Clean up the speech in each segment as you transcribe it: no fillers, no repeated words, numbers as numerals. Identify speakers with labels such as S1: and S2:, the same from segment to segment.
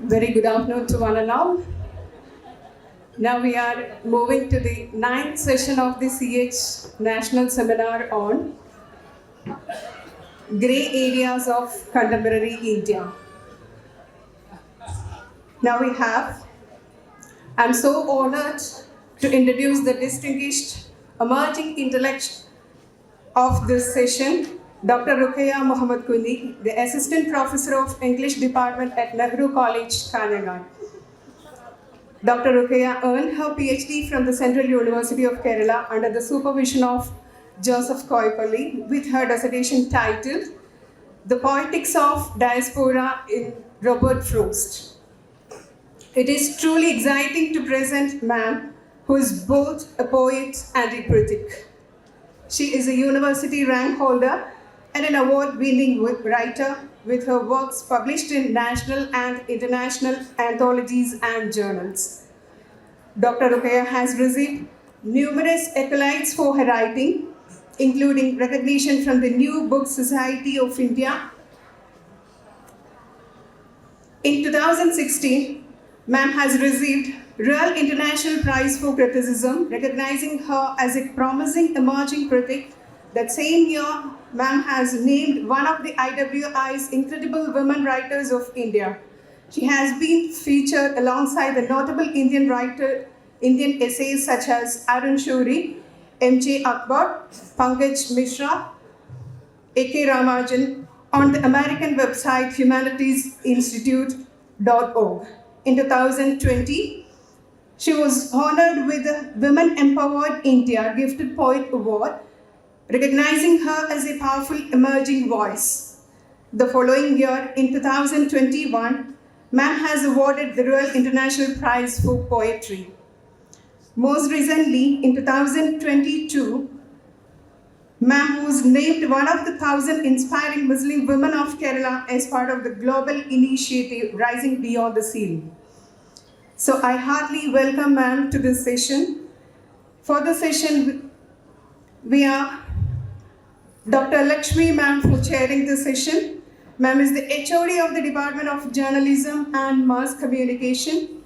S1: Very good afternoon to one and all. Now we are moving to the ninth session of the CH National Seminar on Grey Areas of Contemporary India. Now I'm so honored to introduce the distinguished emerging intellect of this session, Dr. Rukhaya Mohammed Koya, the Assistant Professor of English Department at Nehru College, Calicut. Dr. Rukhaya earned her PhD from the Central University of Kerala under the supervision of Joseph Koipalli with her dissertation titled The Poetics of Diaspora in Robert Frost. It is truly exciting to present ma'am, who is both a poet and a critic. She is a university rank holder and an award-winning writer with her works published in national and international anthologies and journals. Dr. Rukhaya has received numerous accolades for her writing, including recognition from the New Book Society of India. In 2016, ma'am has received Royal International Prize for Criticism, recognizing her as a promising emerging critic. That same year, ma'am has named one of the IWI's incredible women writers of India. She has been featured alongside the notable Indian essays such as Arun Shuri, M.J. Akbar, Pankaj Mishra, A.K. Ramanujan on the American website humanitiesinstitute.org. In 2020, she was honored with the Women Empowered India Gifted Poet Award, recognizing her as a powerful emerging voice. The following year, in 2021, ma'am has awarded the Royal International Prize for Poetry. Most recently, in 2022, ma'am was named one of the 1,000 inspiring Muslim women of Kerala as part of the global initiative Rising Beyond the Ceiling. So I heartily welcome ma'am to this session. For the session, we are Dr. Lakshmi ma'am for chairing the session. Ma'am is the HOD of the Department of Journalism and Mass Communication.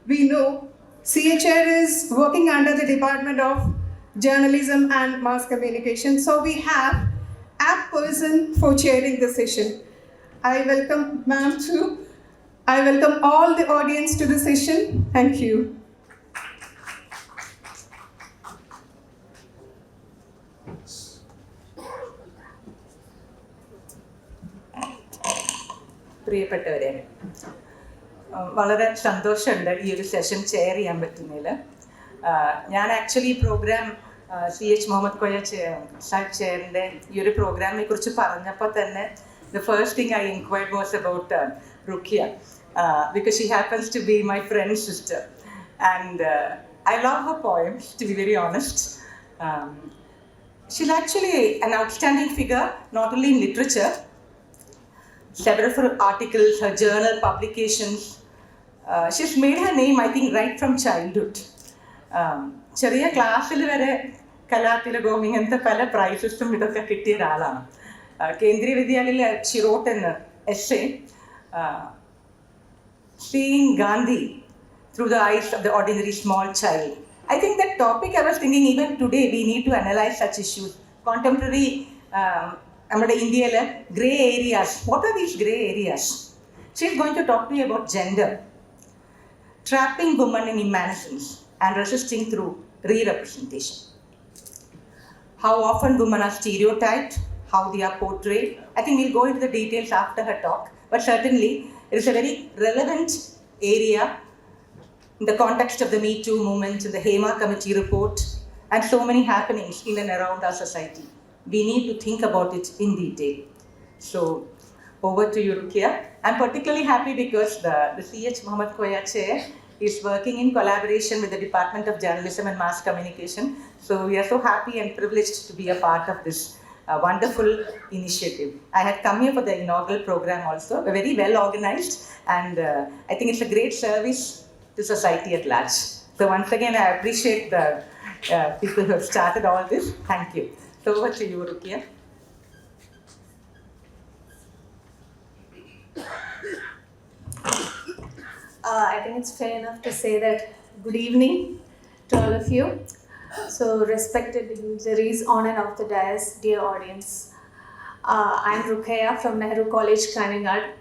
S1: We know CHR is working under the Department of Journalism and Mass Communication. So we have apt person for chairing the session. I welcome ma'am too. I welcome all the audience to the session. Thank you.
S2: പ്രിയപ്പെട്ടവരെ, വളരെ സന്തോഷമുണ്ട് ഈ ഒരു session chair ചെയ്യാൻ പറ്റുന്നതിൽ. ഞാൻ actually ഈ programme CH Muhammad Koya Sahib ചെയറിൻ്റെ ഈ ഒരു പ്രോഗ്രാമിനെ കുറിച്ച് പറഞ്ഞപ്പോൾ തന്നെ the first thing I inquired was about Rukhaya, because she happens to be my friend's sister, and I love her poems, to be very honest. She's actually an outstanding figure, not only in literature, several articles, her journal publications. She's made her name, I think, right from childhood. ചെറിയ ക്ലാസ്സിൽ വരെ കലാതിലകവും ഇങ്ങനത്തെ പല പ്രൈസസും ഇതൊക്കെ കിട്ടിയ ഒരാളാണ്. കേന്ദ്രീയ വിദ്യാലയയിൽ she wrote an essay, seeing Gandhi through the eyes of the ordinary small child. I think that topic, I was thinking, even today we need to analyze such issues. Contemporary നമ്മുടെ ഇന്ത്യയിലെ grey areas. What are these grey areas? She is going to talk to me about gender, trapping women in immenseness and resisting through re-representation. How often women are stereotyped, how they are portrayed. I think we'll go into the details after her talk, but certainly it is a very relevant area in the context of the Me Too movement, in the Hema Committee report, and so many happenings in and around our society. We need to think about it in detail. So, over to you, Rukhaya. I'm particularly happy because the CH Mohammed Koya chair is working in collaboration with the Department of Journalism and Mass Communication. So, we are so happy and privileged to be a part of this wonderful initiative. I had come here for the inaugural program also, very well organized, and I think it's a great service to society at large. So, once again, I appreciate the people who have started all this. Thank you. So, over to you, Rukhaya.
S3: I think it's fair enough to say that good evening to all of you. So, respected dignitaries on and off the dais, dear audience. I'm Rukhaya from Nehru College, Calicut.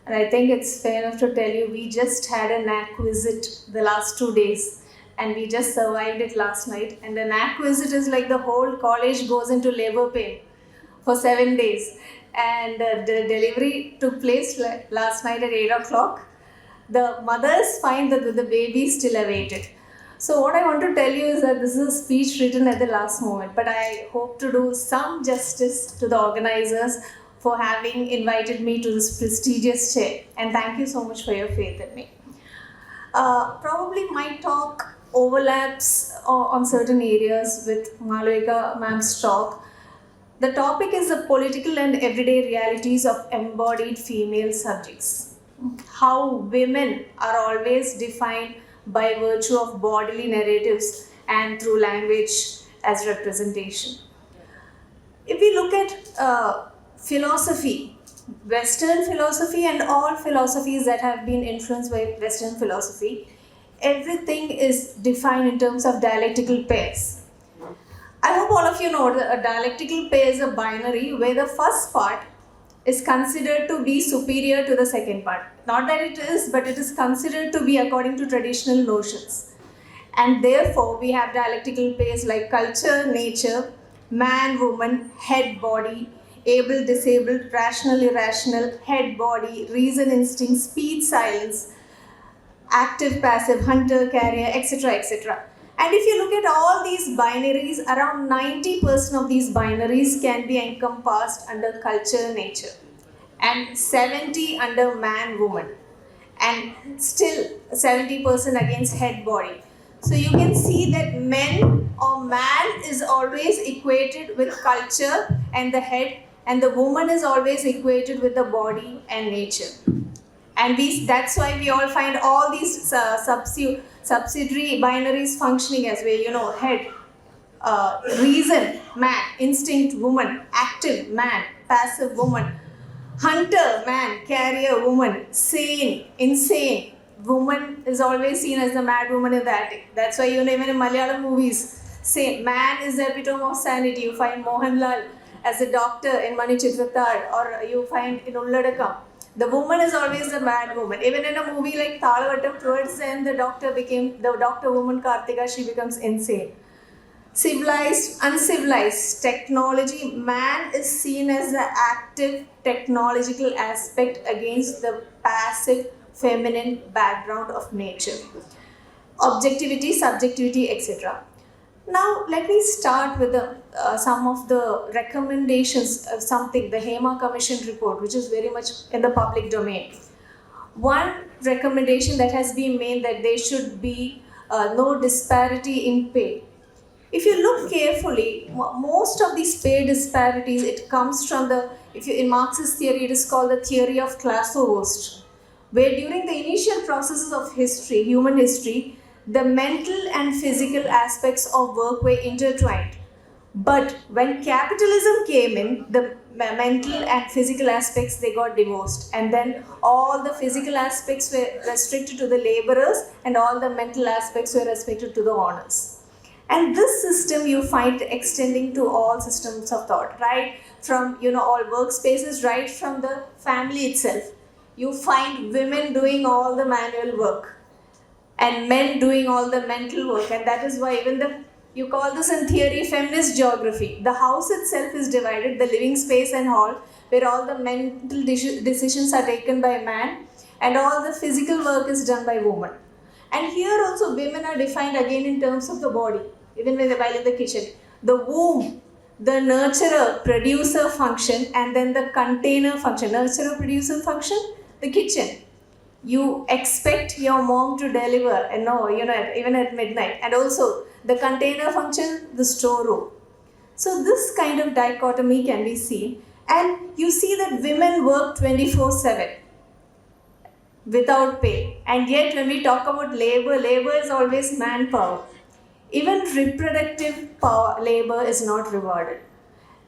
S3: And I think it's fair enough to tell you we just had a NAC visit the last 2 days and we just survived it last night. And the NAC visit is like the whole college goes into labor pain for 7 days. And the delivery took place last night at 8 o'clock. The mothers find that the baby still awaited. So what I want to tell you is that this is a speech written at the last moment, but I hope to do some justice to the organizers for having invited me to this prestigious chair. And thank you so much for your faith in me. Probably my talk overlaps on certain areas with Malavika ma'am's talk. The topic is the political and everyday realities of embodied female subjects. How women are always defined by virtue of bodily narratives and through language as representation. If we look at philosophy, Western philosophy and all philosophies that have been influenced by Western philosophy, everything is defined in terms of dialectical pairs. I hope all of you know that a dialectical pair is a binary where the first part is considered to be superior to the second part. Not that it is, but it is considered to be according to traditional notions. And therefore, we have dialectical pairs like culture, nature, man, woman, head, body, able, disabled, rational, irrational, head, body, reason, instinct, speech, silence, active, passive, hunter, carrier, etc., etc. And if you look at all these binaries, around 90% of these binaries can be encompassed under culture, nature, and 70 under man, woman, and still 70% against head, body. So you can see that men or man is always equated with culture and the head, and the woman is always equated with the body and nature. And that's why we all find all these subsidiary binaries functioning as way, head, reason, man, instinct, woman, active, man, passive, woman, hunter, man, carrier, woman, sane, insane. Woman is always seen as the mad woman in the attic. That's why even in Malayalam movies, say man is the epitome of sanity. You find Mohanlal as a doctor in Mani Chitrathar, or you find in Ulladakam. The woman is always the mad woman. Even in a movie like Thalavattam, towards the end, the doctor woman Kartika, she becomes insane. Civilized, uncivilized, technology, man is seen as the active technological aspect against the passive feminine background of nature. Objectivity, subjectivity, etc. Now, let me start with some of the recommendations of something, the Hema Commission report, which is very much in the public domain. One recommendation that has been made that there should be no disparity in pay. If you look carefully, most of these pay disparities, it comes from in Marxist theory, it is called the theory of Clausewurst, where during the initial processes of history, human history, the mental and physical aspects of work were intertwined. But when capitalism came in, the mental and physical aspects, they got divorced. And then all the physical aspects were restricted to the laborers and all the mental aspects were restricted to the owners. And this system you find extending to all systems of thought, right? From, all workspaces, right from the family itself. You find women doing all the manual work and men doing all the mental work, and that is why even you call this in theory feminist geography. The house itself is divided, the living space and hall, where all the mental decisions are taken by man and all the physical work is done by woman. And here also women are defined again in terms of the body, even while in the kitchen. The womb, the nurturer, producer function, and then the container function. Nurturer, producer function, the kitchen. You expect your mom to deliver, and even at midnight. And also the container function, the storeroom. So this kind of dichotomy can be seen. And you see that women work 24/7 without pay. And yet when we talk about labor is always manpower. Even reproductive labor is not rewarded.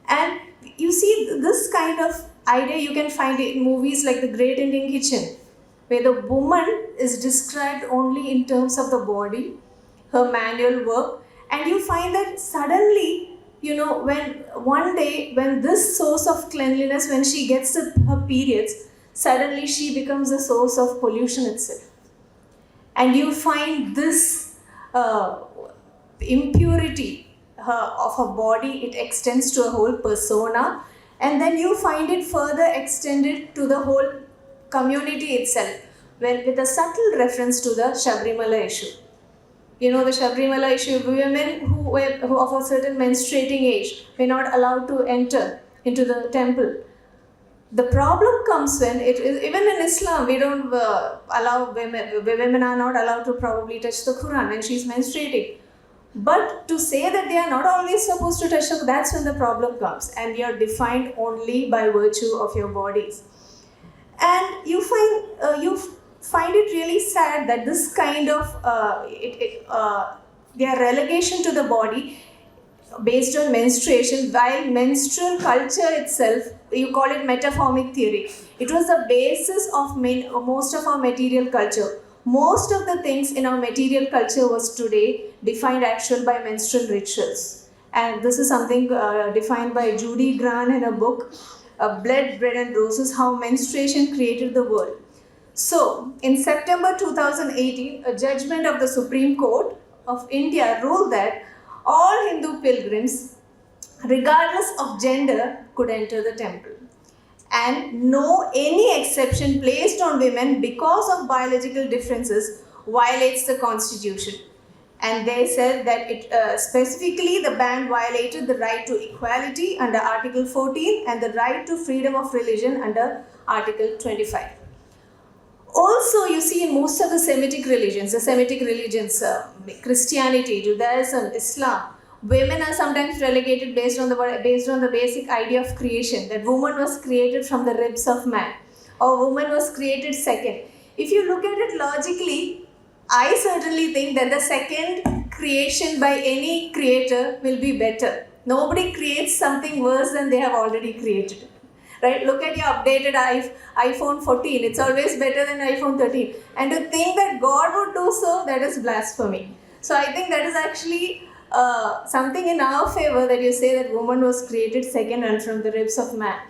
S3: And you see this kind of idea you can find in movies like The Great Indian Kitchen, where the woman is described only in terms of the body, her manual work, and you find that suddenly, when one day, when this source of cleanliness, when she gets her periods, suddenly she becomes a source of pollution itself. And you find this impurity of her body, it extends to a whole persona, and then you find it further extended to the whole community itself, with a subtle reference to the Sabrimala issue. The Sabrimala issue, women who of a certain menstruating age were not allowed to enter into the temple. The problem comes when even in Islam, we don't allow women are not allowed to probably touch the Quran when she's menstruating. But to say that they are not always supposed to touch the, that's when the problem comes, and we are defined only by virtue of your bodies. And you find it really sad that this kind of their relegation to the body based on menstruation, while menstrual culture itself, you call it metaformic theory, it was the basis of most of our material culture. Most of the things in our material culture was today defined actually by menstrual rituals. And this is something defined by Judy Grant in a book, Blood, Bread and Roses, How Menstruation Created the World. So, in September 2018, a judgment of the Supreme Court of India ruled that all Hindu pilgrims, regardless of gender, could enter the temple. And any exception placed on women because of biological differences violates the constitution. And they said that it specifically the ban violated the right to equality under Article 14 and the right to freedom of religion under Article 25. Also, you see in most of the Semitic religions, Christianity, Judaism, Islam, women are sometimes relegated based on the basic idea of creation, that woman was created from the ribs of man, or woman was created second. If you look at it logically, I certainly think that the second creation by any creator will be better. Nobody creates something worse than they have already created. Right? Look at your updated iPhone 14. It's always better than iPhone 13. And to think that God would do so, that is blasphemy. So I think that is actually something in our favor, that you say that woman was created second and from the ribs of man.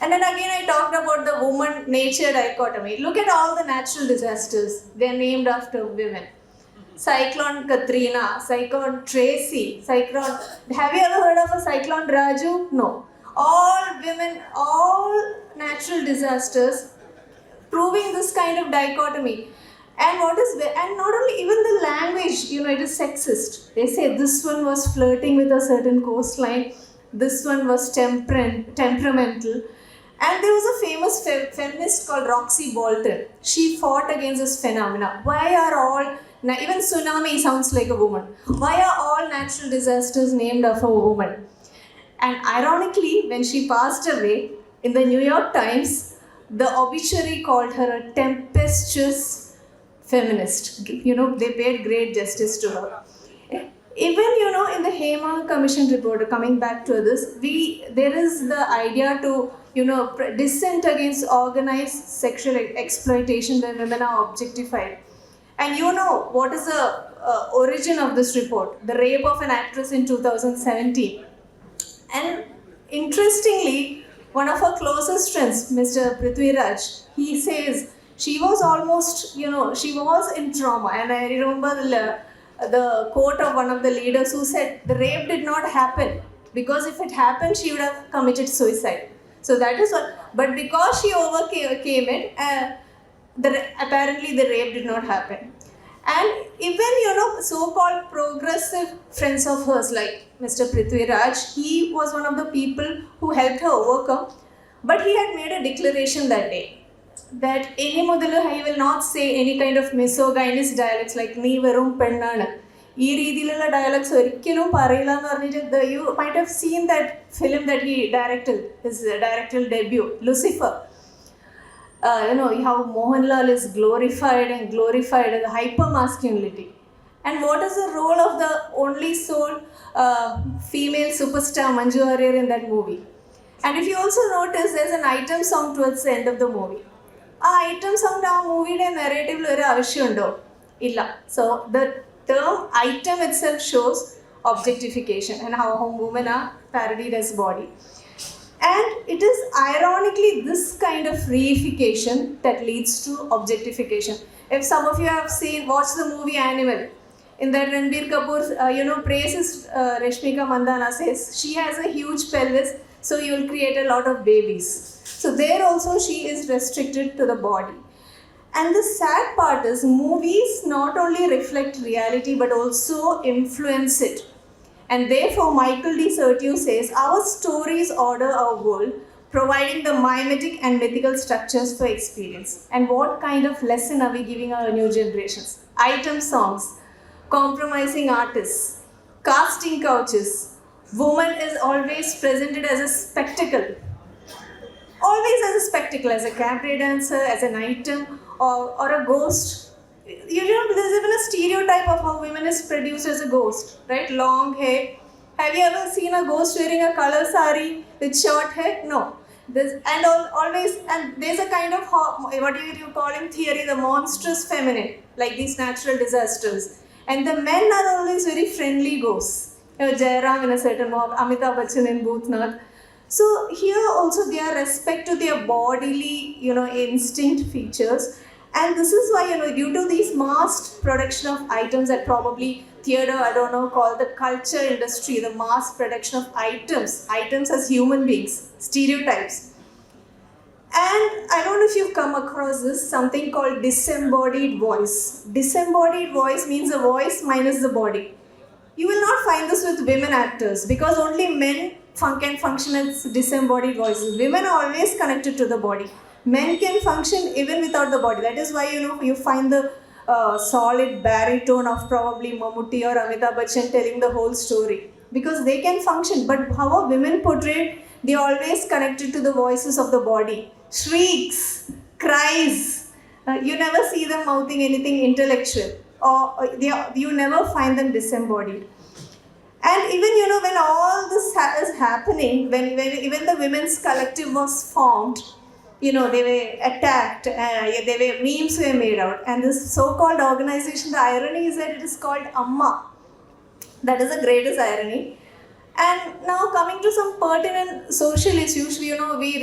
S3: And then again I talked about the woman-nature dichotomy. Look at all the natural disasters. They are named after women. Cyclone Katrina, Cyclone Tracy, have you ever heard of a Cyclone Raju? No. All women, all natural disasters, proving this kind of dichotomy. And not only, even the language, it is sexist. They say this one was flirting with a certain coastline, this one was temperamental. And there was a famous feminist called Roxy Bolton. She fought against this phenomena. Why are all, even tsunami sounds like a woman. Why are all natural disasters named after a woman? And ironically, when she passed away, in the New York Times, the obituary called her a tempestuous feminist. They paid great justice to her. Even, in the Hema Commission report, coming back to this, there is the idea to, dissent against organized sexual exploitation where women are objectified. And what is the origin of this report? The rape of an actress in 2017. And interestingly, one of her closest friends, Mr. Prithviraj, he says she was almost, she was in trauma. And I remember the quote of one of the leaders who said, the rape did not happen, because if it happened, she would have committed suicide. So that is what, but because she overcame it, apparently the rape did not happen. And even, so-called progressive friends of hers, like Mr. Prithviraj, he was one of the people who helped her overcome. But he had made a declaration that day, that he will not say any kind of misogynist dialects like nee verum pennana. You might have seen that film that he directed, his directorial debut, Lucifer. How Mohanlal is glorified as a hyper-masculinity. And what is the role of the only soul female superstar Manju Harrier in that movie? And if you also notice, there's an item song towards the end of the movie. ആ item sound ആ മൂവിയുടെ നെറേറ്റീവിൽ ഒരു ആവശ്യമുണ്ടോ? ഇല്ല. So the term item itself shows objectification and how women are parodied as body. And it is ironically this kind of reification that leads to objectification. If some of you have watched the movie Animal, in that Ranbir Kapoor, praises Rashmika Mandana, says she has a huge pelvis, so you will create a lot of babies. So there also she is restricted to the body. And the sad part is movies not only reflect reality but also influence it. And therefore Michael D. Certeau says our stories order our world, providing the mimetic and mythical structures for experience. And what kind of lesson are we giving our new generations? Item songs, compromising artists, casting couches. Woman is always presented as a spectacle. Always as a spectacle, as a cabaret dancer, as an item, or a ghost. There's even a stereotype of how women is produced as a ghost, right? Long hair. Have you ever seen a ghost wearing a color sari with short hair? No. Always, and there's a kind of, what do you call in theory, the monstrous feminine, like these natural disasters. And the men are always very friendly ghosts. Jairam in a certain mob, Amitabh Bachchan in Bhootnath. So here also they are respect to their bodily, instinct features. And this is why, due to these mass production of items that probably theatre, called the culture industry, the mass production of items as human beings, stereotypes. And I don't know if you've come across this, something called disembodied voice. Disembodied voice means the voice minus the body. You will not find this with women actors because only men can function as disembodied voices. Women are always connected to the body. Men can function even without the body. That is why you find the solid baritone of probably Mammootty or Amitabh Bachchan telling the whole story because they can function. But how are women portrayed? They are always connected to the voices of the body. Shrieks, cries. You never see them mouthing anything intellectual, or you never find them disembodied. And even when all this is happening, when even the women's collective was formed, they were attacked, memes were made out. And this so-called organization, the irony is that it is called Amma. That is the greatest irony. And now coming to some pertinent social issues, we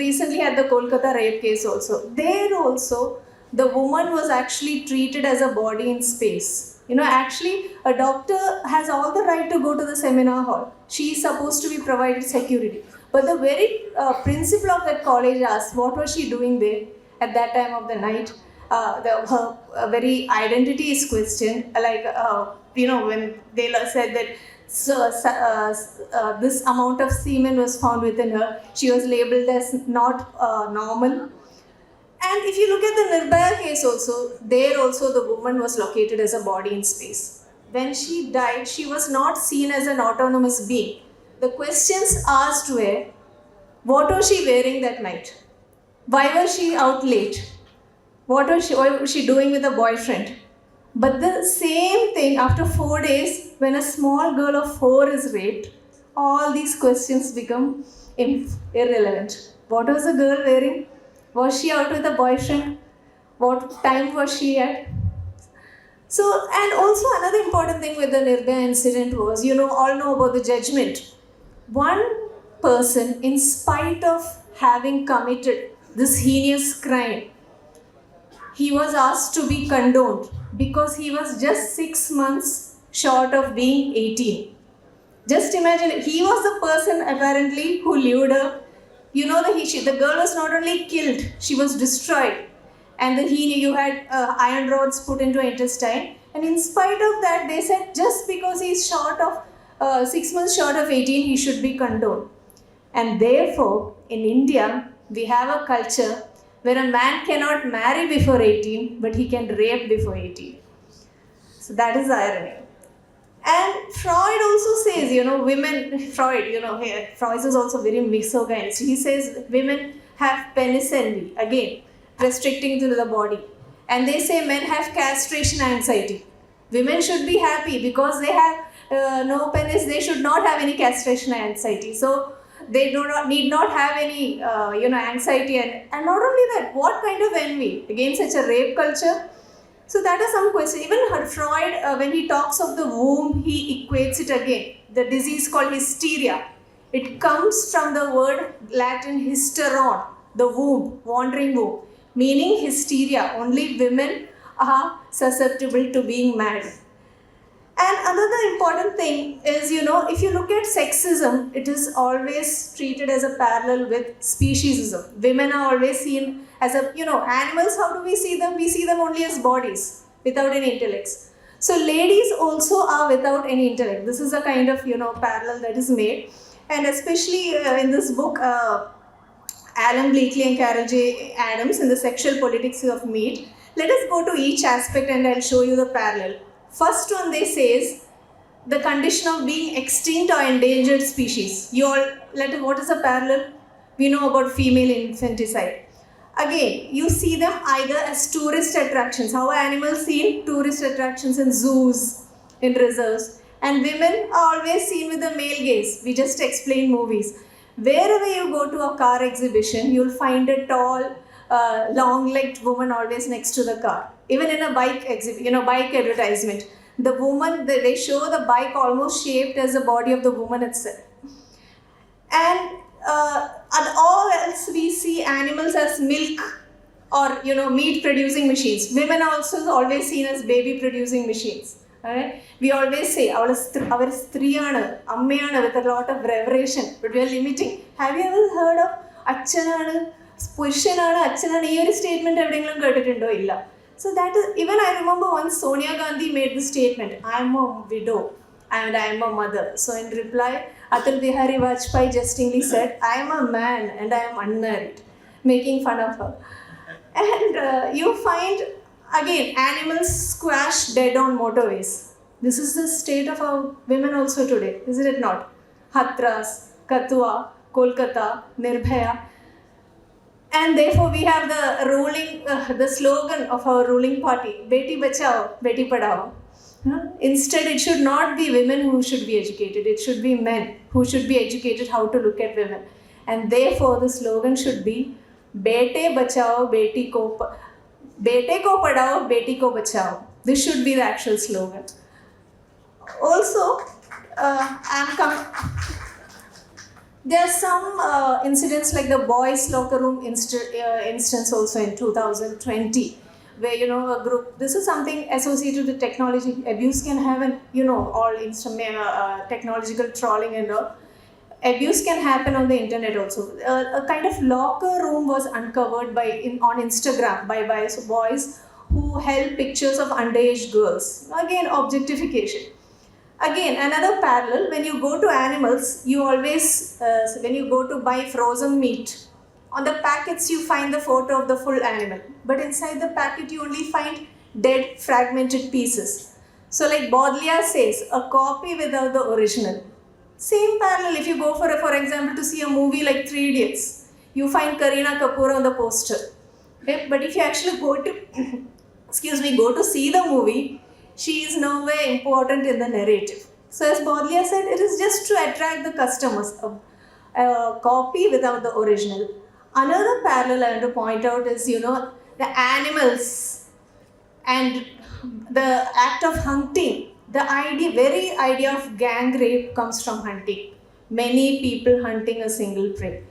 S3: recently had the Kolkata rape case also. There also, the woman was actually treated as a body in space. Actually, a doctor has all the right to go to the seminar hall. She is supposed to be provided security. But the very principal of that college asked, what was she doing there at that time of the night? Her very identity is questioned. When they said that this amount of semen was found within her, she was labeled as not normal. And if you look at the Nirbhaya case also, there also the woman was located as a body in space. When she died, she was not seen as an autonomous being. The questions asked were, what was she wearing that night? Why was she out late? What was she doing with a boyfriend? But the same thing, after 4 days, when a small girl of 4 is raped, all these questions become irrelevant. What was the girl wearing? Was she out with a boyfriend? What time was she at? So, and also another important thing with the Nirbhaya incident was, all know about the judgment. One person, in spite of having committed this heinous crime, he was asked to be condoned because he was just 6 months short of being 18. Just imagine, he was the person apparently who lured her. The girl was not only killed, she was destroyed. And you had iron rods put into her intestine. And in spite of that, they said just because he's 6 months short of 18, he should be condoned. And therefore, in India, we have a culture where a man cannot marry before 18, but he can rape before 18. So that is the irony. And Freud also says, Freud is also very misogynist. He says women have penis envy, again, restricting to the body. And they say men have castration anxiety. Women should be happy because they have no penis, they should not have any castration anxiety. So they need not have any anxiety, and not only that, what kind of envy against such a rape culture? So that is some question. Even Freud, when he talks of the womb, he equates it again. The disease called hysteria. It comes from the word Latin hysteron, the womb, wandering womb, meaning hysteria. Only women are susceptible to being mad. And another important thing is, if you look at sexism, it is always treated as a parallel with speciesism. Women are always seen as animals. How do we see them? We see them only as bodies without any intellects. So ladies also are without any intellect. This is a kind of, parallel that is made. And especially in this book, Alan Bleakley and Carol J. Adams in The Sexual Politics of Meat, let us go to each aspect and I'll show you the parallel. First one they say is the condition of being extinct or endangered species. What is the parallel? We know about female infanticide. Again, you see them either as tourist attractions. How are animals seen? Tourist attractions in zoos, in reserves. And women are always seen with the male gaze. We just explain movies. Wherever you go to a car exhibition, you'll find a tall, long-legged woman always next to the car. Even in a bike bike advertisement, the woman, they show the bike almost shaped as the body of the woman itself. And all else we see animals as milk or meat producing machines. Women are also always seen as baby producing machines. Alright? We always say our striyana, ammayana with a lot of reversion, but we are limiting. Have you ever heard of achanana, pushanana, achanana? This statement evidengilum kettittundo illa. So that is, even I remember once Sonia Gandhi made the statement, I am a widow and I am a mother. So in reply, Atal Bihari Vajpayee jestingly said, I am a man and I am unmarried, making fun of her. And you find, again, animals squashed dead on motorways. This is the state of our women also today, isn't it not? Hathras, Kathua, Kolkata, Nirbhaya. And therefore we have the slogan of our ruling party, Beti Bachao, Beti Padhao. Instead, it should not be women who should be educated. It should be men who should be educated how to look at women. And therefore, the slogan should be Bete Bachao, Beti ko Padhao, Beti ko Bachao. This should be the actual slogan. Also, there are some incidents like the boys' locker room instance also in 2020. Where a group, this is something associated with technology. Abuse can happen, technological trolling and all. Abuse can happen on the internet also. A kind of locker room was uncovered on Instagram by boys who held pictures of underage girls. Again, objectification. Again, another parallel, when you go to animals, you always, when you go to buy frozen meat, on the packets you find the photo of the full animal, but inside the packet you only find dead, fragmented pieces. So like Baudelaire says, a copy without the original. Same parallel if you go for example to see a movie like Three Idiots, you find Kareena Kapoor on the poster. Okay? But if you actually go to see the movie, she is nowhere important in the narrative. So as Baudelaire said, it is just to attract the customers, a copy without the original. Another parallel I want to point out is, the animals and the act of hunting. The very idea of gang rape comes from hunting. Many people hunting a single prey.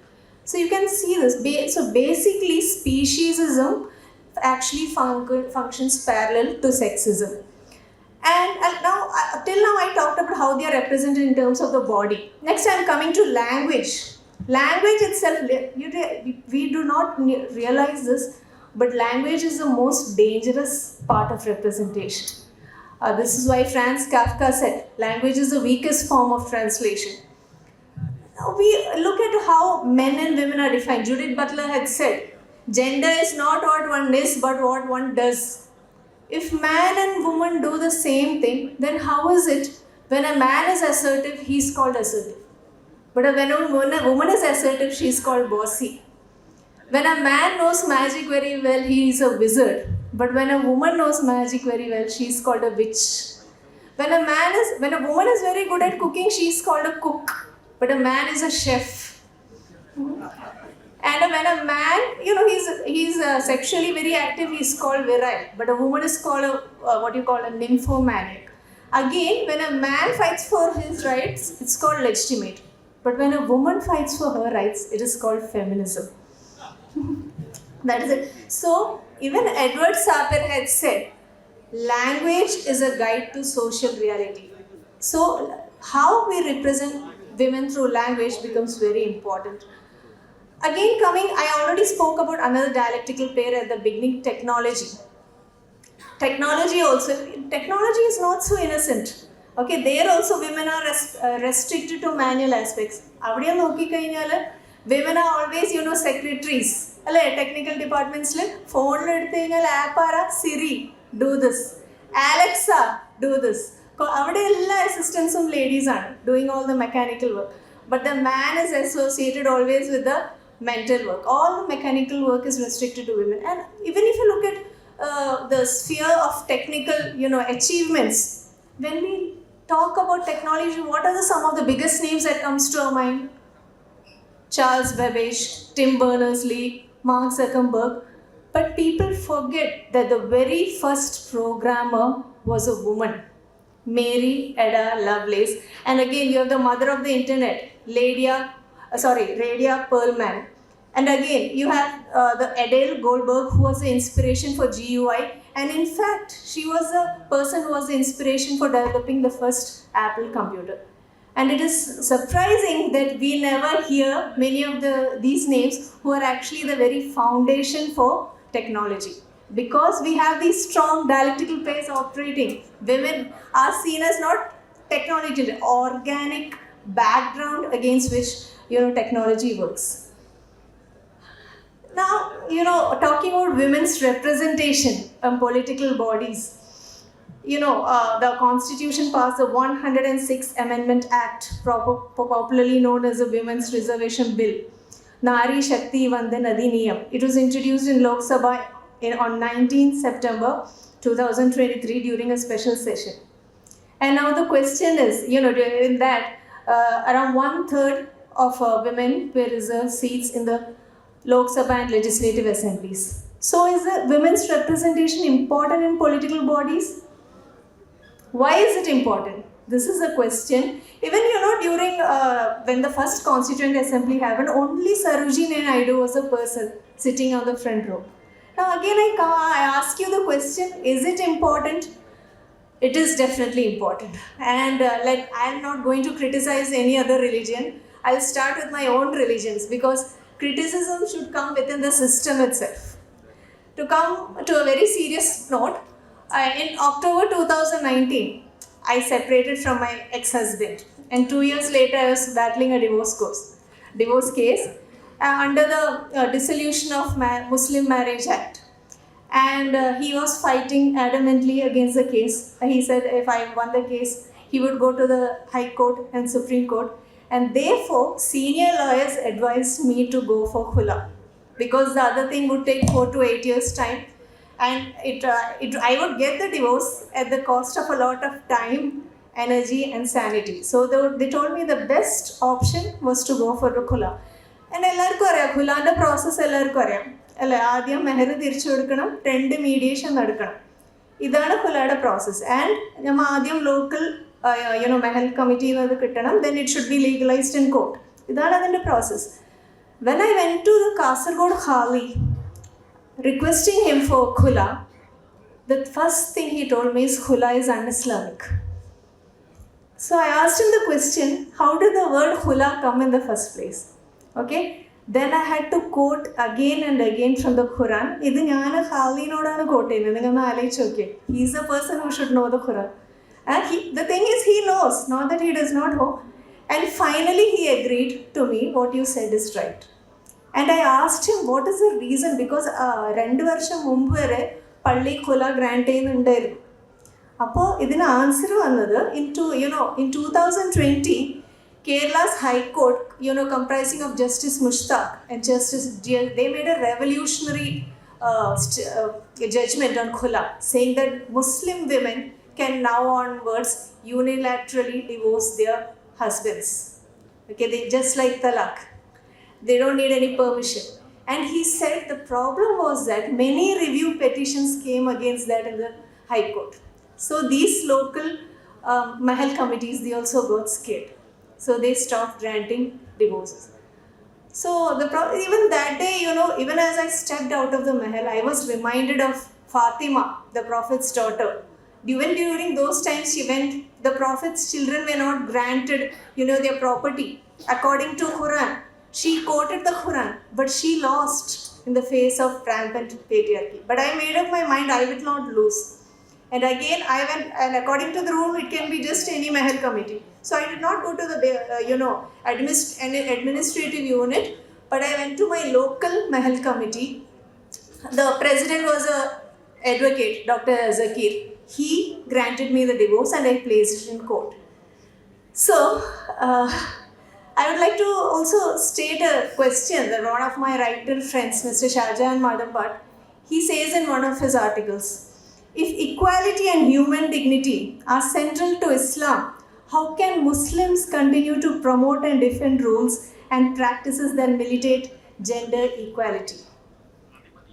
S3: So you can see this. So basically, speciesism actually functions parallel to sexism. And till now I talked about how they are represented in terms of the body. Next I am coming to language. Language itself, we do not realize this, but language is the most dangerous part of representation. This is why Franz Kafka said, language is the weakest form of translation. Now we look at how men and women are defined. Judith Butler had said, gender is not what one is, but what one does. If man and woman do the same thing, then how is it when a man is assertive, he is called assertive? But when a woman is assertive, she is called bossy. When a man knows magic very well, he is a wizard. But when a woman knows magic very well, she is called a witch. When a woman is very good at cooking, she is called a cook. But a man is a chef. And when a man, he's sexually very active, he's called virile. But a woman is called what you call a nymphomaniac. Again, when a man fights for his rights, it's called legitimate. But when a woman fights for her rights, it is called feminism. That is it. So, even Edward Sapir had said, language is a guide to social reality. So, how we represent women through language becomes very important. Again, I already spoke about another dialectical pair at the beginning, technology. Technology is not so innocent. Okay, there also women are restricted to manual aspects. Avadiya nokki kayinal women are always secretaries. Alle technical departments le phone la eduthu kayinal app ara Siri do this, Alexa do this. Avade ella assistants ladies are doing all the mechanical work. But the man is associated always with the mental work. All the mechanical work is restricted to women. And even if you look at the sphere of technical, achievements, when we talk about technology, what are some of the biggest names that comes to our mind? Charles Babbage, Tim Berners-Lee, Mark Zuckerberg. But people forget that the very first programmer was a woman, Mary Ada Lovelace. And again, you have the mother of the internet, Radia Perlman. And again, you have the Adele Goldberg, who was the inspiration for GUI. And in fact, she was the person who was the inspiration for developing the first Apple computer. And it is surprising that we never hear many of these names who are actually the very foundation for technology. Because we have these strong dialectical pairs operating, women are seen as not technology, organic background against which technology works. Now, talking about women's representation in political bodies, the Constitution passed the 106th Amendment Act, popularly known as the Women's Reservation Bill, Nari Shakti Vandan Adhiniyam. It was introduced in Lok Sabha on 19 September 2023 during a special session. And now the question is, in that, around 1/3 of women were reserved seats in the Lok Sabha and legislative assemblies. So is the women's representation important in political bodies? Why is it important? This is a question. Even during when the first Constituent Assembly happened, only Sarojini Naidu was a person sitting on the front row. Now again, I ask you the question: is it important? It is definitely important. And I am not going to criticize any other religion. I'll start with my own religions, because criticism should come within the system itself. To come to a very serious note, in October 2019, I separated from my ex-husband, and 2 years later I was battling a divorce case under the Dissolution of Muslim Marriage Act. And he was fighting adamantly against the case. He said if I won the case, he would go to the High Court and Supreme Court. And therefore, senior lawyers advised me to go for khula, because the other thing would take 4 to 8 years' time, and I would get the divorce at the cost of a lot of time, energy, and sanity. So they told me the best option was to go for the khula. And ellarku ariyam khulande process ellarku ariyam alle aadyam meher thirichu kodukkanam, 2 mediation nadakkanam. Idana khulade process. And nam aadyam local Mahal committee kittanam, then it should be legalized in court. Idana adinte process. When I went to the Kasargod Hali requesting him for khula, the first thing he told me is khula is un-Islamic. So I asked him the question, how did the word khula come in the first place? Okay, then I had to quote again and again from the Quran. Idu njan Hali nodana quote cheyyunnu, ningal aalichu okay. He is the person who should know the Quran. And the thing is, he knows, not that he does not know. And finally, he agreed to me, what you said is right. And I asked him, what is the reason? Because 2 varsham munpu vare palli khula grant cheyyunnundairunnu. Appo idina answer vannathu in 2020, Kerala's High Court, comprising of Justice Mushtaq and Justice Dear, they made a revolutionary judgment on khula, saying that Muslim women can now onwards unilaterally divorce their husbands. Okay, they just like talaq. They don't need any permission. And he said the problem was that many review petitions came against that in the High Court. So these local Mahal committees, they also got scared. So they stopped granting divorces. So even that day, even as I stepped out of the Mahal, I was reminded of Fatima, the Prophet's daughter. Even during those times, the Prophet's children were not granted, their property. According to Quran, she quoted the Quran, but she lost in the face of rampant patriarchy. But I made up my mind, I will not lose. And again, I went, and according to the rule, it can be just any Mahal committee. So I did not go to the, administrative unit, but I went to my local Mahal committee. The president was a advocate, Dr. Zakir. He granted me the divorce and I placed it in court. So, I would like to also state a question that one of my writer friends, Mr. Shahjahan Madampat, he says in one of his articles, if equality and human dignity are central to Islam, how can Muslims continue to promote and defend rules and practices that militate gender equality?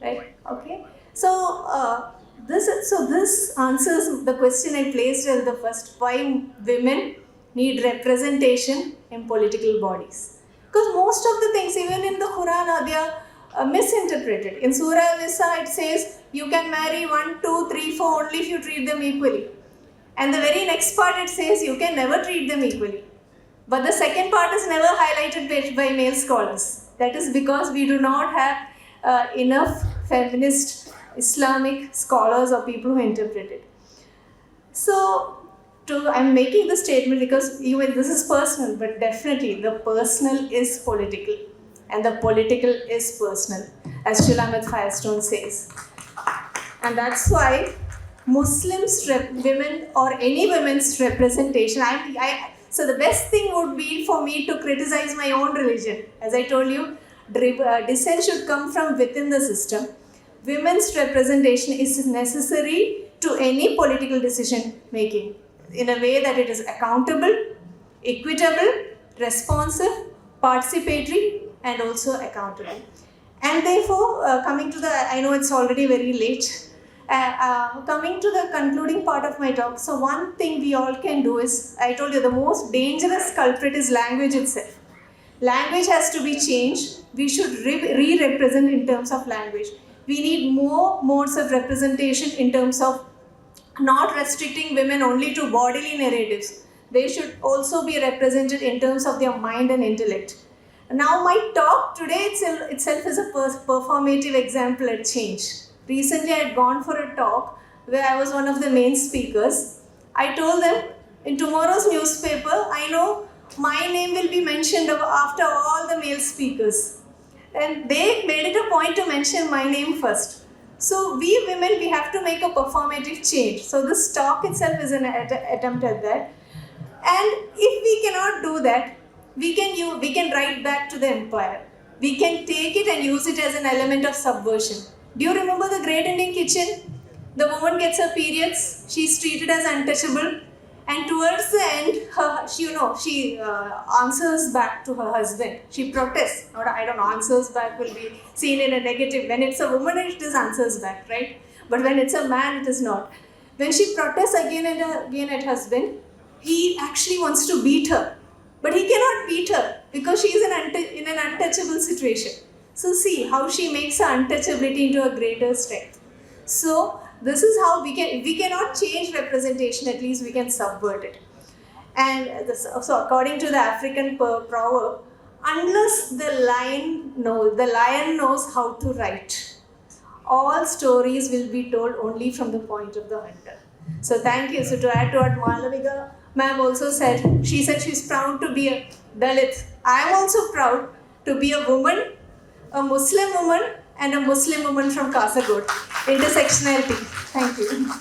S3: Right? Okay. So this answers the question I placed as the first: why women need representation in political bodies? Because most of the things, even in the Quran, they are misinterpreted. In Surah Nisa, it says you can marry 1, 2, 3, 4 only if you treat them equally. And the very next part it says you can never treat them equally. But the second part is never highlighted by male scholars. That is because we do not have enough feminist Islamic scholars or people who interpret it. So, I'm making this statement because even this is personal, but definitely the personal is political and the political is personal, as Shulamit Firestone says. And that's why Muslims, women or any women's representation, so the best thing would be for me to criticize my own religion. As I told you, dissent should come from within the system. Women's representation is necessary to any political decision making in a way that it is accountable, equitable, responsive, participatory, and also accountable. And therefore, coming to I know it's already very late, coming to the concluding part of my talk, so one thing we all can do is, I told you the most dangerous culprit is language itself. Language has to be changed. We should re-represent in terms of language. We need more modes of representation in terms of not restricting women only to bodily narratives. They should also be represented in terms of their mind and intellect. Now my talk today itself is a performative example at change. Recently I had gone for a talk where I was one of the main speakers. I told them, in tomorrow's newspaper, I know my name will be mentioned after all the male speakers. And they made it a point to mention my name first. So we women, we have to make a performative change. So this talk itself is an attempt at that. And if we cannot do that, we can write back to the empire. We can take it and use it as an element of subversion. Do you remember the Great Indian Kitchen? The woman gets her periods, she's treated as untouchable, and towards the end, she answers back to her husband. She protests. Or I don't know, answers back will be seen in a negative. When it's a woman, it is answers back, right? But when it's a man, it is not. When she protests again and again at husband, he actually wants to beat her. But he cannot beat her because she is in an untouchable situation. So see how she makes her untouchability into a greater strength. So this is how if we cannot change representation, at least we can subvert it. And so according to the African proverb, unless the lion knows how to write, all stories will be told only from the point of the hunter. So thank you. So to add to what Malavika ma'am also said, she said she's proud to be a Dalit. I am also proud to be a woman, a Muslim woman, and a Muslim woman from Kasaragod. Intersectionality. Thank you.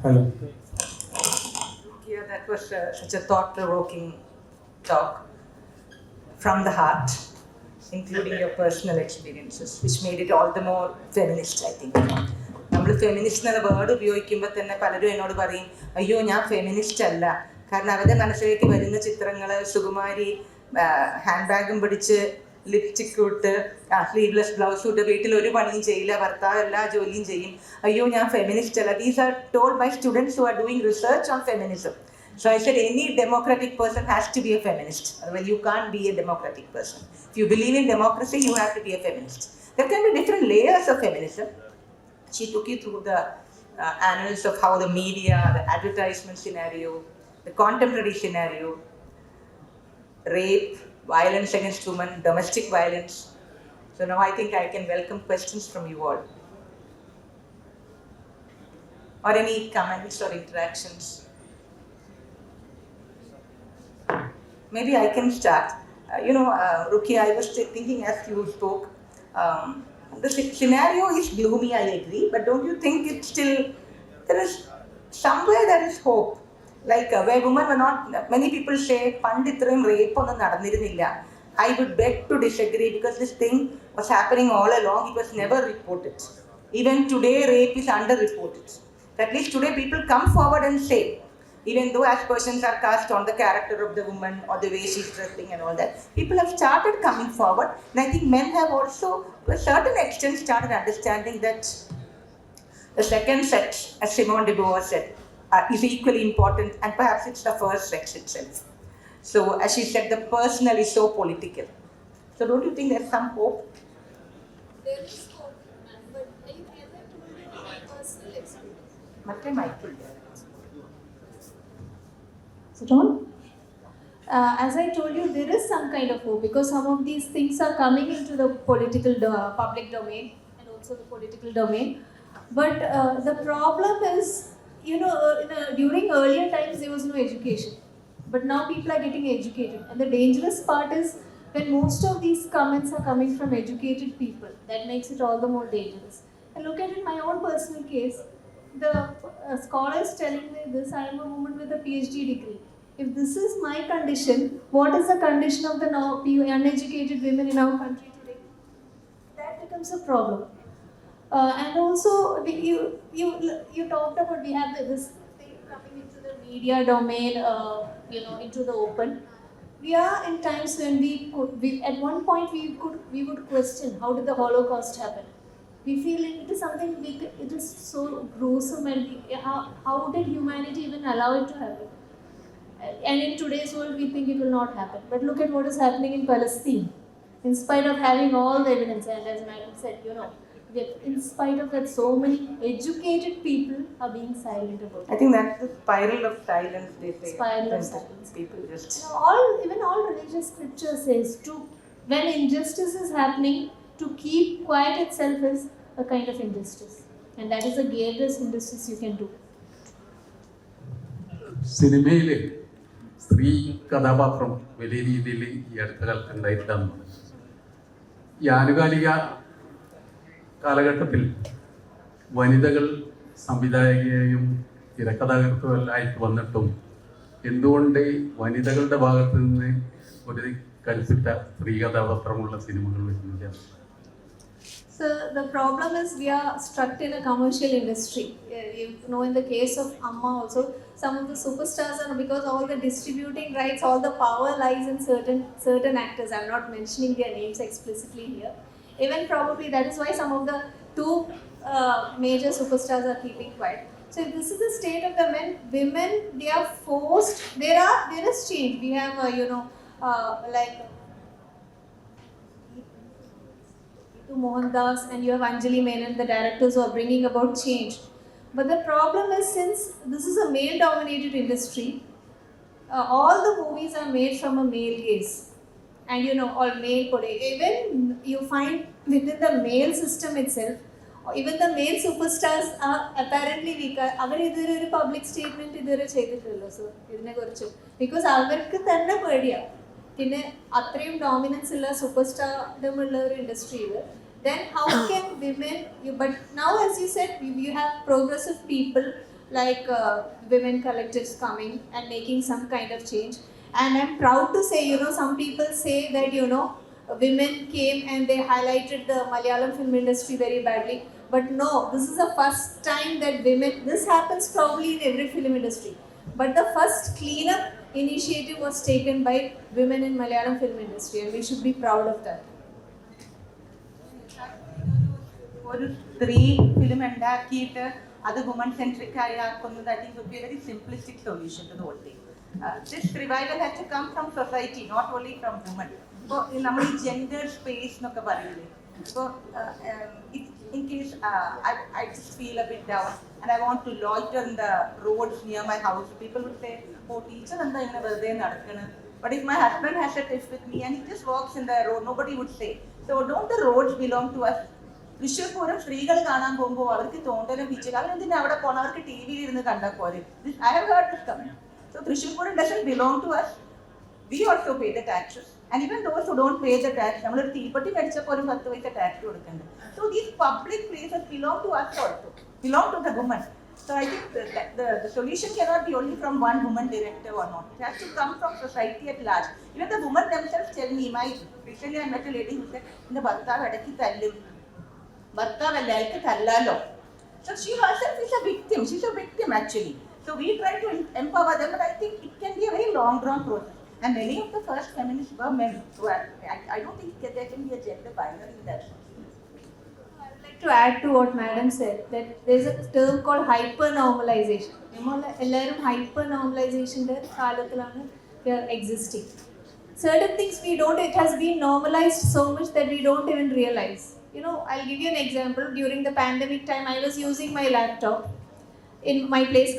S4: Hello.
S2: Yeah, that was such a thought-provoking talk. from the heart, including your personal experiences, which made it all the more feminist, I think. നമ്മൾ feminist എന്ന word ഉപയോഗിക്കുമ്പോൾ തന്നെ പലരും എന്നോട് പറയും, അയ്യോ ഞാൻ feminist അല്ല. കാരണം അവരുടെ മനസ്സിലേക്ക് വരുന്ന ചിത്രങ്ങൾ സുകുമാരി ഹാൻഡ് ബാഗും പിടിച്ച് ലിപ്സ്റ്റിക് ഇട്ട് സ്ലീവ്ലെസ് ബ്ലൗസ് ഇട്ട് വീട്ടിൽ ഒരു പണിയും ചെയ്യില്ല, ഭർത്താവ് എല്ലാ ജോലിയും ചെയ്യും. അയ്യോ ഞാൻ ഫെമിനിസ്റ്റ് അല്ല. These are told by students who are doing research on feminism. So I said any democratic person has to be a feminist. Otherwise you can't be a democratic person. If you believe in democracy, you have to be a feminist. There can be different layers of feminism. She took you through the annals of how the media, the advertisement scenario, the contemporary scenario, rape, violence against women, domestic violence. So now I think I can welcome questions from you all. Or any comments or interactions. Maybe I can start. Rukhaya, I was thinking as you spoke, the scenario is gloomy, I agree, but don't you think it's still, there is somewhere there is hope. Like where women were not, many people say, Panditram rape on the I would beg to disagree because this thing was happening all along, it was never reported. Even today, rape is under-reported. At least today people come forward and say, even though aspersions are cast on the character of the woman or the way she's dressing and all that, people have started coming forward. And I think men have also, to a certain extent, started understanding that the second sex, as Simone de Beauvoir said, is equally important, and perhaps it's the first sex itself. So, as she said, the personal is so political. So, don't you think there's some hope?
S3: There is hope, but I ever told you my personal experience.
S2: Matte Michael.
S3: Is it on? As I told you, there is some kind of hope because some of these things are coming into the political public domain and also the political domain. But the problem is, during earlier times there was no education. But now people are getting educated. And the dangerous part is when most of these comments are coming from educated people. That makes it all the more dangerous. And look at it, my own personal case. The scholars telling me this, I am a woman with a PhD degree. If this is my condition, what is the condition of the uneducated women in our country today? That becomes a problem. And also, you talked about we have this thing coming into the media domain, into the open. We are in times when at one point we would question how did the Holocaust happen. We feel it is something it is so gruesome, and how did humanity even allow it to happen? And in today's world, we think it will not happen. But look at what is happening in Palestine. In spite of having all the evidence, and as Madam said, that in spite of that, so many educated people are being silent about it.
S2: I think that's the spiral of silence, they say.
S3: Spiral of silence.
S2: People just...
S3: Even all religious scripture says when injustice is happening, to keep quiet itself is a kind of injustice. And that is the greatest injustice you can do.
S4: സിനിമയിലെ സ്ത്രീ കഥാപാത്രം വലിയ രീതിയിൽ ഈ അടുത്ത കാലത്ത് ഉണ്ടായിട്ടാണ്. ഈ ആനുകാലിക കാലഘട്ടത്തിൽ വനിതകൾ സംവിധായകയും തിരക്കഥാകൃത്തുമെല്ലായിട്ട് വന്നിട്ടും എന്തുകൊണ്ട് വനിതകളുടെ ഭാഗത്ത് നിന്ന് ഒരു കരുത്തിട്ട സ്ത്രീ കഥാപാത്രമുള്ള സിനിമകൾ വരുന്നില്ല?
S3: So the problem is we are struck in a commercial industry. In the case of Amma also, some of the superstars are, because all the distributing rights, all the power lies in certain actors. I'm not mentioning their names explicitly here. Even probably that is why some of the two major superstars are keeping quiet. So if this is the state of the women, they are forced. There is change. We have like Mohandas and you have Anjali Menon, the directors who are bringing about change. But the problem is, since this is a male-dominated industry, all the movies are made from a male gaze. And all male even you find within the male system itself, even the male superstars are apparently weak. Avar idhare oru public statement idhare cheyidittillo sir idine kurichu, because avarku thanne pediya pinne atrayum dominance illa superstardom ulla oru industry il. Then how can women but now, as you said, you have progressive people like women collectives coming and making some kind of change. And I'm proud to say, some people say that, women came and they highlighted the Malayalam film industry very badly. But no, this is the first time that women, this happens probably in every film industry. But the first cleanup initiative was taken by women in Malayalam film industry, and we should be proud of that.
S2: ഒരു സ്ത്രീ film ഉണ്ടാക്കിയിട്ട് അത് woman centric ആയി ആക്കുന്നത് I think would be a very simplistic solution to the whole thing. This revival has to come from society, not only from woman. ഇപ്പോൾ നമ്മൾ ഈ gender space എന്നൊക്കെ പറയില്ലേ, ഇപ്പോൾ in case I just feel a bit down and I want to loiter in the roads near my house, people would say, oh, teacher എന്താ ഇങ്ങനെ വെറുതെ നടക്കണം. But if my husband has a tiff with me and he just walks in the road, nobody would say. So don't the roads belong to us? Thrissur Pooram സ്ത്രീകൾ കാണാൻ പോകുമ്പോൾ അവർക്ക് തോണ്ടലും പിച്ചിൽ അവരെന്തിനാ അവിടെ പോകണം, അവർക്ക് ടി വിയിൽ ഇരുന്ന് കണ്ടാൽ പോലെ. I have heard this comment. So Thrissur Pooram doesn't belong to us. We also pay the taxes. And even those who don't pay the tax, നമ്മളൊരു തീപ്പെട്ടി മേടിച്ചാൽ പോലും 10 പൈസ ടാക്സ് കൊടുക്കണ്ട. So these public places belong to us also, belong to the woman. So I think the solution cannot be only from one woman director or not. It has to come from society at large. Even the women themselves tell me, recently I met a lady who said, എൻ്റെ ഭർത്താവ് ഇടയ്ക്ക് തല്ലും, ഭർത്താവല്ല അയാൾക്ക് തല്ലാലോ. So she herself is a victim. She's a victim actually. So we try to empower them, but I think it can be a very long drawn process. And many of the first feminists were men. So I don't think there can be a gender binary in that.
S3: I would like to add to what Madam said, that there's a term called hyper-normalization. എല്ലാവരും hyper-normalizationന്റെ കാലത്തിലാണ് we are existing. Certain things it has been normalized so much that we don't even realize. I'll give you an example. During the pandemic time, I was using my laptop in my place.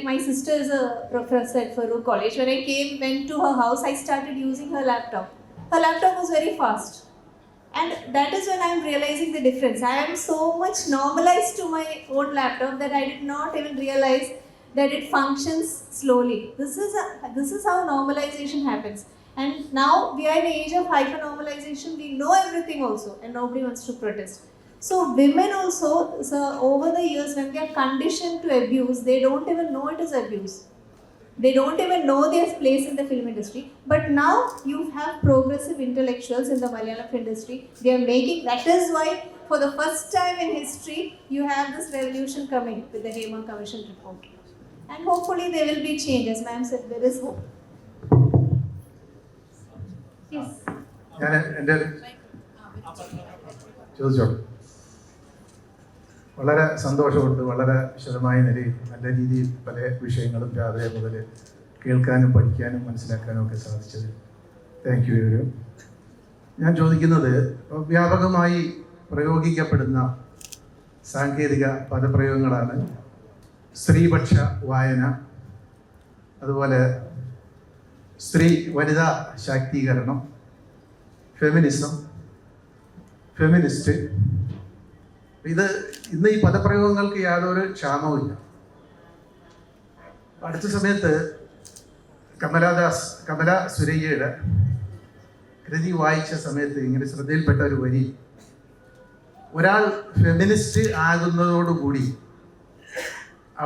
S3: My sister is a professor at Farouk College. When I went to her house, I started using her laptop. Her laptop was very fast. And that is when I am realizing the difference. I am so much normalized to my own laptop that I did not even realize that it functions slowly. This is how normalization happens. And now we are in the age of hyper-normalization. We know everything also, and nobody wants to protest. So women also, over the years, when they are conditioned to abuse, they don't even know it is abuse. They don't even know their place in the film industry. But now you have progressive intellectuals in the Malayalam industry. They are making, that is why for the first time in history, you have this revolution coming with the Hema Commission report. And hopefully there will be change. As ma'am said, there is hope. Yes.
S5: ഞാൻ എൻ്റെ ചോദിച്ചോളൂ. വളരെ സന്തോഷമുണ്ട്. വളരെ വിശദമായ നിലയിൽ നല്ല രീതിയിൽ പല വിഷയങ്ങളും രാവിലെ മുതൽ കേൾക്കാനും പഠിക്കാനും മനസ്സിലാക്കാനും ഒക്കെ സാധിച്ചത് താങ്ക് യു വെരി. ഞാൻ ചോദിക്കുന്നത്, വ്യാപകമായി പ്രയോഗിക്കപ്പെടുന്ന സാങ്കേതിക പദപ്രയോഗങ്ങളാണ് സ്ത്രീപക്ഷ വായന, അതുപോലെ വനിതാ ശാക്തീകരണം, ഫെമിനിസം, ഫെമിനിസ്റ്റ്. ഇത് ഇന്ന് ഈ പദപ്രയോഗങ്ങൾക്ക് യാതൊരു ക്ഷാമവുമില്ല. അടുത്ത സമയത്ത് കമല സുരയ്യയുടെ കൃതി വായിച്ച സമയത്ത് ഇങ്ങനെ ശ്രദ്ധയിൽപ്പെട്ട ഒരു വരി, ഒരാൾ ഫെമിനിസ്റ്റ് ആകുന്നതോടുകൂടി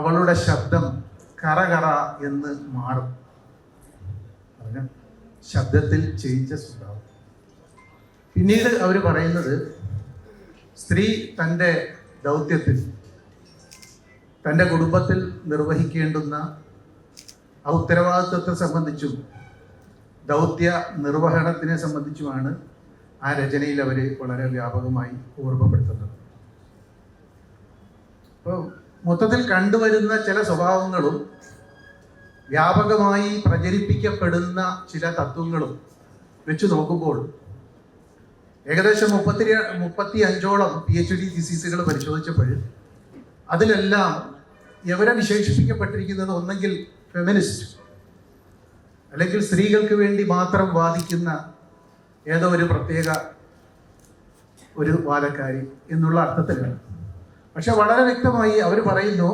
S5: അവളുടെ ശബ്ദം കറ എന്ന് മാറും. ശബ്ദത്തിൽ ചെയ്യിച്ച സ്വഭാവം. പിന്നീട് അവർ പറയുന്നത്, സ്ത്രീ തൻ്റെ ദൗത്യത്തിൽ, തൻ്റെ കുടുംബത്തിൽ നിർവഹിക്കേണ്ടുന്ന ആ ഉത്തരവാദിത്വത്തെ സംബന്ധിച്ചും ദൗത്യ നിർവഹണത്തിനെ സംബന്ധിച്ചുമാണ് ആ രചനയിൽ അവർ വളരെ വ്യാപകമായി ഓർമ്മപ്പെടുത്തുന്നത്. അപ്പോൾ മൊത്തത്തിൽ കണ്ടുവരുന്ന ചില സ്വഭാവങ്ങളും വ്യാപകമായി പ്രചരിപ്പിക്കപ്പെടുന്ന ചില തത്വങ്ങളും വെച്ച് നോക്കുമ്പോൾ ഏകദേശം 35ഓളം PhD തീസിസുകൾ പരിശോധിച്ചപ്പോൾ അതിലെല്ലാം ഇവരെ വിശേഷിപ്പിക്കപ്പെട്ടിരിക്കുന്നത് ഒന്നെങ്കിൽ ഫെമിനിസ്റ്റ്, അല്ലെങ്കിൽ സ്ത്രീകൾക്ക് വേണ്ടി മാത്രം വാദിക്കുന്ന ഏതോ ഒരു പ്രത്യേക ഒരു വാദക്കാരി എന്നുള്ള അർത്ഥത്തിലാണ്. പക്ഷെ വളരെ വ്യക്തമായി അവർ പറയുന്നു,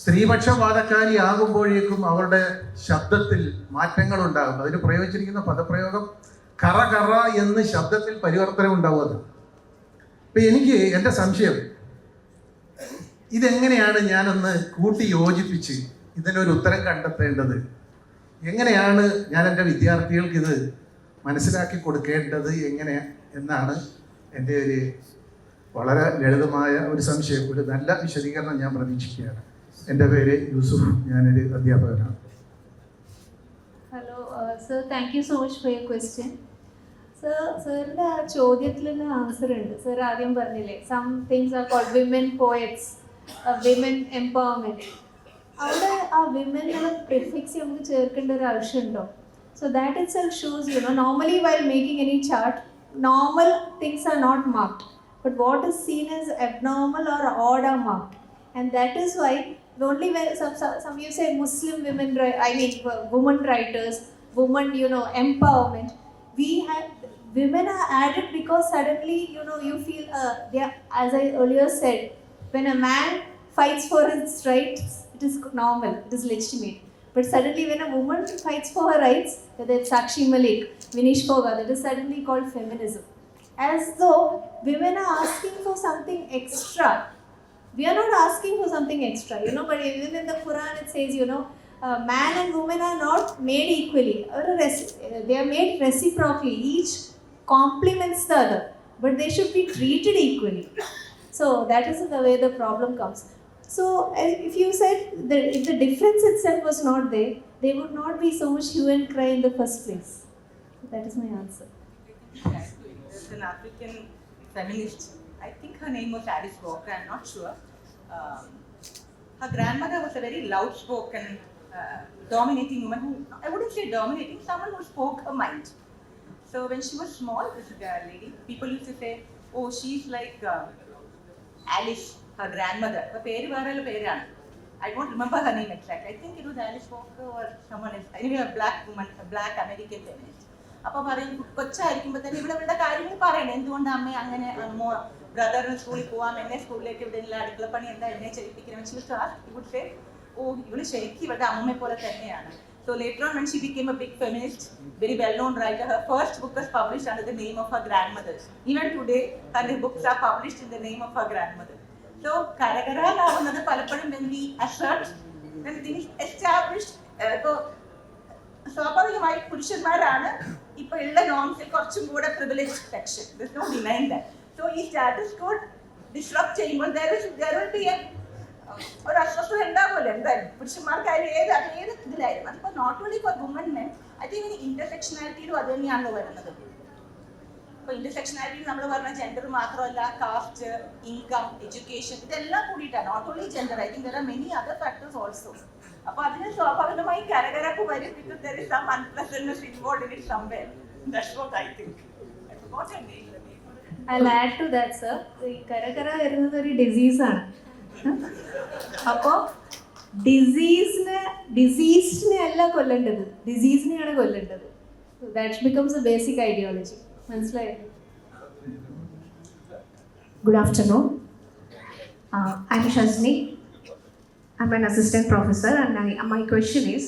S5: സ്ത്രീപക്ഷവാദക്കാരി ആകുമ്പോഴേക്കും അവരുടെ ശബ്ദത്തിൽ മാറ്റങ്ങൾ ഉണ്ടാകും. അതിന് പ്രയോഗിച്ചിരിക്കുന്ന പദപ്രയോഗം കറ എന്ന് ശബ്ദത്തിൽ പരിവർത്തനം ഉണ്ടാവുന്നത്. ഇപ്പം എനിക്ക് എൻ്റെ സംശയം, ഇതെങ്ങനെയാണ് ഞാനൊന്ന് കൂട്ടി യോജിപ്പിച്ച് ഇതിനൊരു ഉത്തരം കണ്ടെത്തേണ്ടത് എങ്ങനെയാണ് ഞാൻ എൻ്റെ വിദ്യാർത്ഥികൾക്ക് ഇത് മനസ്സിലാക്കി കൊടുക്കേണ്ടത് എങ്ങനെ എന്നാണ് എൻ്റെ ഒരു വളരെ ലളിതമായ ഒരു സംശയം. ഒരു നല്ല വിശദീകരണം ഞാൻ പ്രതീക്ഷിക്കുകയാണ്. എൻ്റെ പേര് യൂസുഫ്, ഞാനൊരു അധ്യാപകനാണ്.
S3: Hello sir, thank you so much for your question. സാറിൻ്റെ ആ ചോദ്യത്തിൽ തന്നെ ആൻസർ ഉണ്ട്. സാർ ആദ്യം പറഞ്ഞില്ലേ, some things are called women poets, women empowerment. അവിടെ ആ വിമൻ എന്നുള്ള പ്രിഫിക്സ് നമുക്ക് ചേർക്കേണ്ട ഒരു ആവശ്യമുണ്ടോ? So that itself shows, you know, normally while making any chart, normal things are not marked, but what is seen as abnormal or odd are marked. And that is why only when some you say Muslim women, women writers, women, you know, empowerment, we have women are added because suddenly, you know, you feel they are, as I earlier said, when a man fights for his rights, it is normal, it is legitimate. But suddenly when a woman fights for her rights, whether it's Sakshi Malik, Vinish Phoga, that is suddenly called feminism. As though women are asking for something extra. We are not asking for something extra, you know, but even in the Quran it says, you know, man and woman are not made equally. They are made reciprocally. Each complements the other, but they should be treated equally. So that is the way the problem comes. So if you said that if the difference itself was not there, there would not be so much hue and cry in the first place. That is my answer.
S2: There's an African feminist, I think her name was Alice Walker, I'm not sure. Her grandmother was a very loud-spoken, dominating woman who, I wouldn't say dominating, someone who spoke her mind. So when she was small, this lady, people used to say, oh, she's like Alice, her grandmother. Her പേര് വേറെയുള്ള പേരാണ്. I don't remember her name exactly. I think it was Alice Walker or someone else. Anyway, a black woman, a black American feminist. അപ്പോൾ പറയും, കൊച്ചായിരിക്കുമ്പോൾ തന്നെ ഇവിടെ കാര്യങ്ങൾ പറയണം, എന്തുകൊണ്ട് അമ്മ അങ്ങനെ ബ്രദറിന് സ്കൂളിൽ പോവാം, എന്നെ സ്കൂളിലേക്ക് വിടുന്നില്ല, അടുക്കളപ്പണി എന്താ എന്നെ ചെയ്യിപ്പിക്കണം. ഇവള് ശരിക്കും ഇവരുടെ അമ്മയെ പോലെ തന്നെയാണ്. So later on when she became a big feminist, very well-known writer, her first book was published under the name of her grandmother. Even today, her books are published in the name of her grandmother. So കരകരാലാവുന്നത് പലപ്പോഴും when we assert, when things established, ഇപ്പോൾ സ്വാഭാവികമായി പുരുഷന്മാരാണ് ഇപ്പോൾ ഉള്ള നോംസിൽ കുറച്ചും കൂടെ privilege section. There's no denying that. So ഈ status code disrupt ചെയ്യുമ്പോൾ there will be ഒരു അസ്വസ്ഥത ഉണ്ടാവുമല്ലോ എന്തായാലും പുരുഷന്മാർക്കായാലും ഏത് ഇതിലായാലും. അതിപ്പോൾ not only for woman men, I think ഇനി ഇന്റർസെക്ഷനാലിറ്റിയിലും അത് തന്നെയാണല്ലോ വരുന്നത്. ഇപ്പോൾ ഇന്റർസെക്ഷനാലിറ്റി നമ്മൾ പറഞ്ഞ ജെൻഡർ മാത്രമല്ല, കാസ്റ്റ്, ഇൻകം, എഡ്യൂക്കേഷൻ, ഇതെല്ലാം കൂടിയിട്ടാണ്. Not only gender, I think there are many other factors also. അപ്പോൾ അതിന് സ്വാഭാവികമായി കരകരപ്പ് വരും. because there is some unpleasantness involved in it somewhere. That's what I think. I forgot her name.
S3: I'll add to that, sir. ഈ കരകര വരുന്നത് ഒരു ഡിസീസാണ്. അപ്പോൾ ഡിസീസിനെ അല്ല കൊല്ലേണ്ടത്, ഡിസീസിനെയാണ് കൊല്ലേണ്ടത്. That becomes a basic ideology. മനസ്സിലായോ?
S6: Good afternoon. I'm Shazni. I'm an assistant professor, and my question is,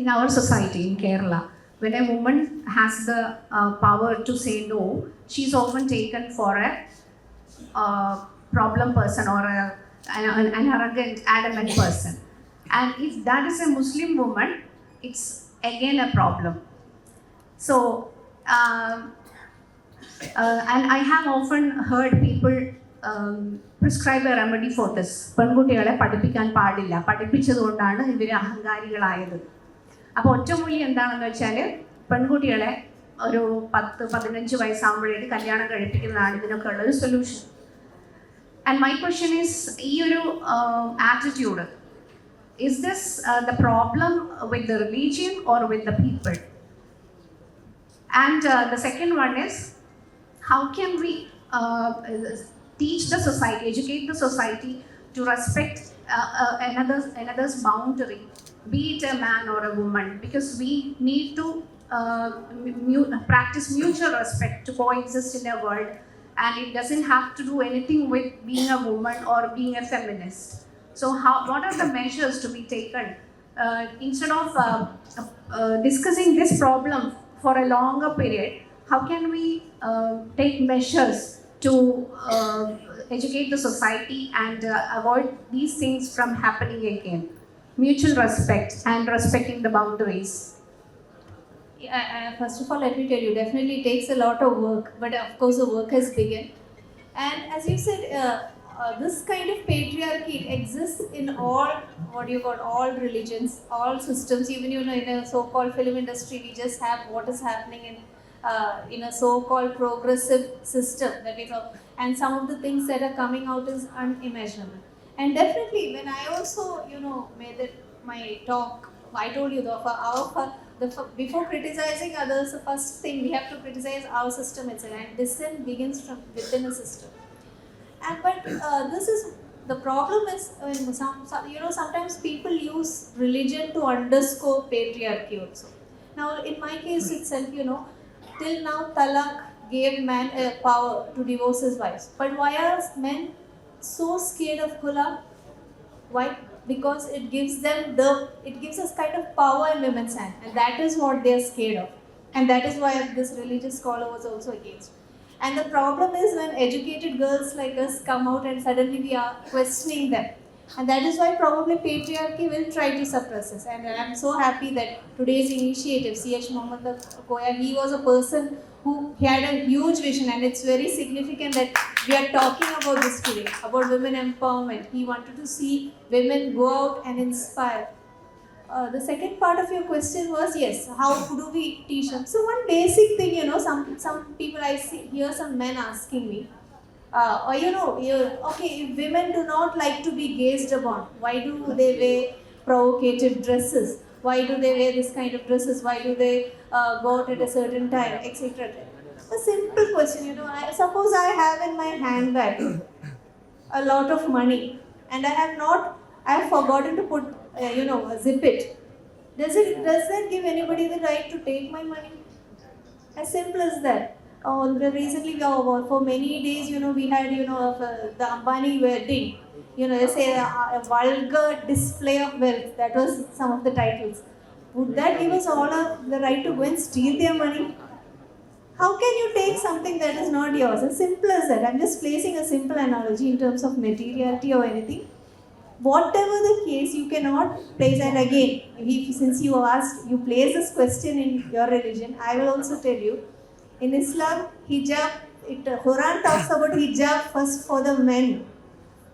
S6: in our society in Kerala, when a woman has the power to say no, she's often taken for a problem person or an arrogant, adamant person. And if that is a Muslim woman, it's again a problem. So, and I have often heard people prescribe a remedy for this. പെൺകുട്ടികളെ പഠിപ്പിക്കാൻ പാടില്ല, പഠിപ്പിച്ചതുകൊണ്ടാണ് ഇവർ അഹങ്കാരികളായത്. അപ്പോൾ ഒറ്റമൂലി എന്താണെന്ന് വെച്ചാൽ പെൺകുട്ടികളെ ഒരു 10-15 വയസ്സാകുമ്പോഴേക്ക് കല്യാണം കഴിപ്പിക്കുന്നതാണ് ഇതിനൊക്കെ ഉള്ളൊരു solution. And my question is, ഈ ഒരു attitude, is this the problem with the religion or with the people? And the second one is, how can we teach the society, educate the society to respect another's boundary, be it a man or a woman, because we need to practice mutual respect to coexist in a world, and it doesn't have to do anything with being a woman or being a feminist. So what are the measures to be taken instead of discussing this problem for a longer period? How can we take measures to educate the society and avoid these things from happening again? mutual respect and respecting the boundaries?
S3: First of all, let me tell you, definitely it takes a lot of work, but of course the work has begun. And as you said, this kind of patriarchy exists in all, all religions, all systems. Even in a so-called film industry, we just have what is happening in a so-called progressive system. That is, and some of the things that are coming out is unimaginable. And definitely, when I also made my talk, I told you before criticizing others, the first thing we have to criticize our system itself, and dissent begins from within a system. And but this is the problem is sometimes people use religion to underscore patriarchy also. Now, in my case itself, till now talaq gave man a power to divorce his wives. But why are men so scared of khula? Why? Because it gives us kind of power in women's hand, and that is what they are scared of, and that is why this religious scholar was also against. And the problem is when educated girls like us come out and suddenly we are questioning them, and that is why probably patriarchy will try to suppress us. And I am so happy that today's initiative, CH Mohammed Koya, he was a person who had a huge vision, and it's very significant that we are talking about this today, about women empowerment. He wanted to see women go out and inspire. The second part of your question was, yes, how do we teach them? So one basic thing, some people I hear some men asking me, okay, if women do not like to be gazed upon, why do they wear provocative dresses? Why do they wear this kind of dresses? Why do they go out at a certain time, etc.? A simple question, suppose I have in my handbag a lot of money, and I have forgotten to put, zip it. Does that give anybody the right to take my money? As simple as that. Recently, for many days, we had, the Ambani wedding. They say a vulgar display of wealth. That was some of the titles. Would that give us all the right to go and steal their money? How can you take something that is not yours? As simple as that. I'm just placing a simple analogy in terms of materiality or anything. Whatever the case, you cannot place. And again, since you place this question in your religion, I will also tell you, in Islam, hijab, Quran talks about hijab first for the men.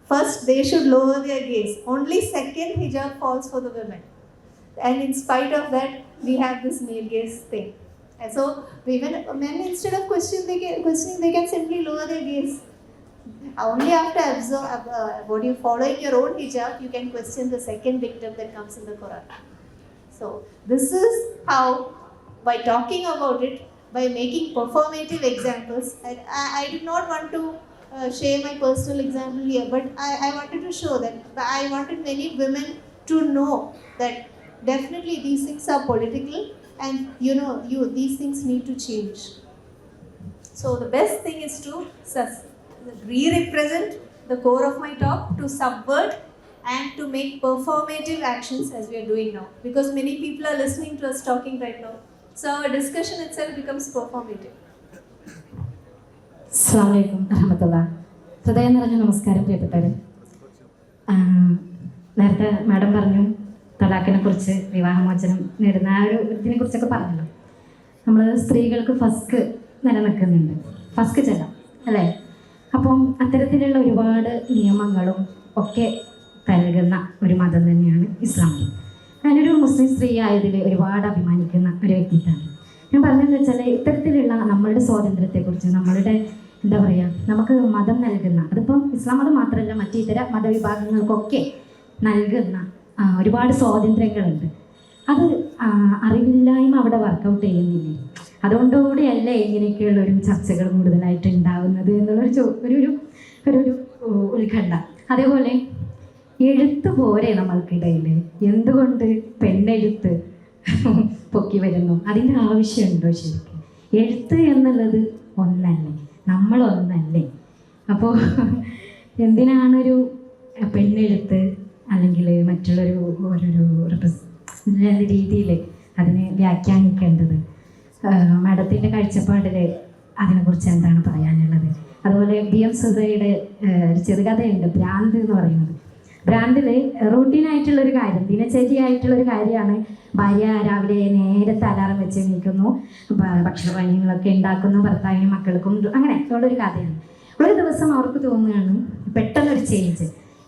S3: First, they should lower their gaze. Only second, hijab falls for the women. And in spite of that, we have this male gaze thing. And so, even men, instead of questioning, they can simply lower their gaze. Only after following your own hijab, you can question the second victim that comes in the Quran. So, this is how, by talking about it, by making performative examples, I did not want to share my personal example here, but I wanted to show that I wanted many women to know that definitely these things are political, and these things need to change. So the best thing is to re-represent the core of my talk, to subvert and to make performative actions as we are doing now, because many people are listening to us talking right now. So our discussion itself becomes performative.
S7: അസ്സലാമു അലൈക്കും വറഹ്മത്തുള്ളാഹി. ഹൃദയം നിറഞ്ഞ നമസ്കാരം പ്രിയപ്പെട്ടവരെ. നേരത്തെ madam പറഞ്ഞു തലാഖിനെ കുറിച്ച്, വിവാഹമോചനം നേടുന്ന ആ ഒരു ഇതിനെ കുറിച്ചൊക്കെ പറഞ്ഞല്ലോ. നമ്മൾ സ്ത്രീകൾക്ക് ഫസ്ക് നിലനിൽക്കുന്നുണ്ട്, ഫസ്ക് ചെല്ലാം അല്ലേ? അപ്പം അത്തരത്തിലുള്ള ഒരുപാട് നിയമങ്ങളും ഒക്കെ നൽകുന്ന ഒരു മതം തന്നെയാണ് ഇസ്ലാം. ഞാനൊരു മുസ്ലിം സ്ത്രീ ആയതിൽ ഒരുപാട് അഭിമാനിക്കുന്ന ഒരു വ്യക്തിത്വമാണ്. ഞാൻ പറഞ്ഞതെന്ന് വെച്ചാൽ, ഇത്തരത്തിലുള്ള നമ്മളുടെ സ്വാതന്ത്ര്യത്തെക്കുറിച്ച്, നമ്മളുടെ എന്താ പറയുക, നമുക്ക് മതം നൽകുന്ന, അതിപ്പം ഇസ്ലാം മതം മാത്രമല്ല മറ്റു ഇതര മതവിഭാഗങ്ങൾക്കൊക്കെ നൽകുന്ന ഒരുപാട് സ്വാതന്ത്ര്യങ്ങളുണ്ട്. അത് അറിവില്ലായ്മ അവിടെ വർക്കൗട്ട് ചെയ്യുന്നില്ലേ? അതുകൊണ്ടുകൂടിയല്ലേ ഇങ്ങനെയൊക്കെയുള്ള ഒരു ചർച്ചകൾ കൂടുതലായിട്ട് ഉണ്ടാകുന്നത് എന്നുള്ളൊരു ഒരു ഉത്കണ്ഠ. അതേപോലെ എഴുത്ത് പോരെ നമ്മൾക്കിടയിൽ, എന്തുകൊണ്ട് പെണ്ണെഴുത്ത് പൊക്കി വരുന്നു? അതിൻ്റെ ആവശ്യമുണ്ടോ? ശരിക്കും എഴുത്ത് എന്നുള്ളത് ഒന്നല്ലേ, നമ്മളൊന്നല്ലേ? അപ്പോൾ എന്തിനാണൊരു പെണ്ണെഴുത്ത് അല്ലെങ്കിൽ മറ്റുള്ളൊരു രീതിയിൽ അതിനെ വ്യാഖ്യാനിക്കേണ്ടത്? മാഡത്തിൻ്റെ കാഴ്ചപ്പാടിൽ അതിനെക്കുറിച്ച് എന്താണ് പറയാനുള്ളത്? അതുപോലെ BM സുധയുടെ ഒരു ചെറുകഥയുണ്ട്, ഭ്രാന്ത് എന്ന് പറയുന്നത്. ബ്രാൻഡിൽ റൂട്ടീനായിട്ടുള്ളൊരു കാര്യം, ദിനചര്യയായിട്ടുള്ളൊരു കാര്യമാണ്. ഭാര്യ രാവിലെ നേരത്തെ അലാറം വെച്ച് എണീക്കുന്നു, ഭക്ഷണപാനീയങ്ങളൊക്കെ ഉണ്ടാക്കുന്നു, ഭർത്താവിനും മക്കൾക്കും, അങ്ങനെ ഉള്ളൊരു കഥയാണ്. ഒരു ദിവസം അവർക്ക് തോന്നുകയാണ് പെട്ടെന്നൊരു ചേഞ്ച്,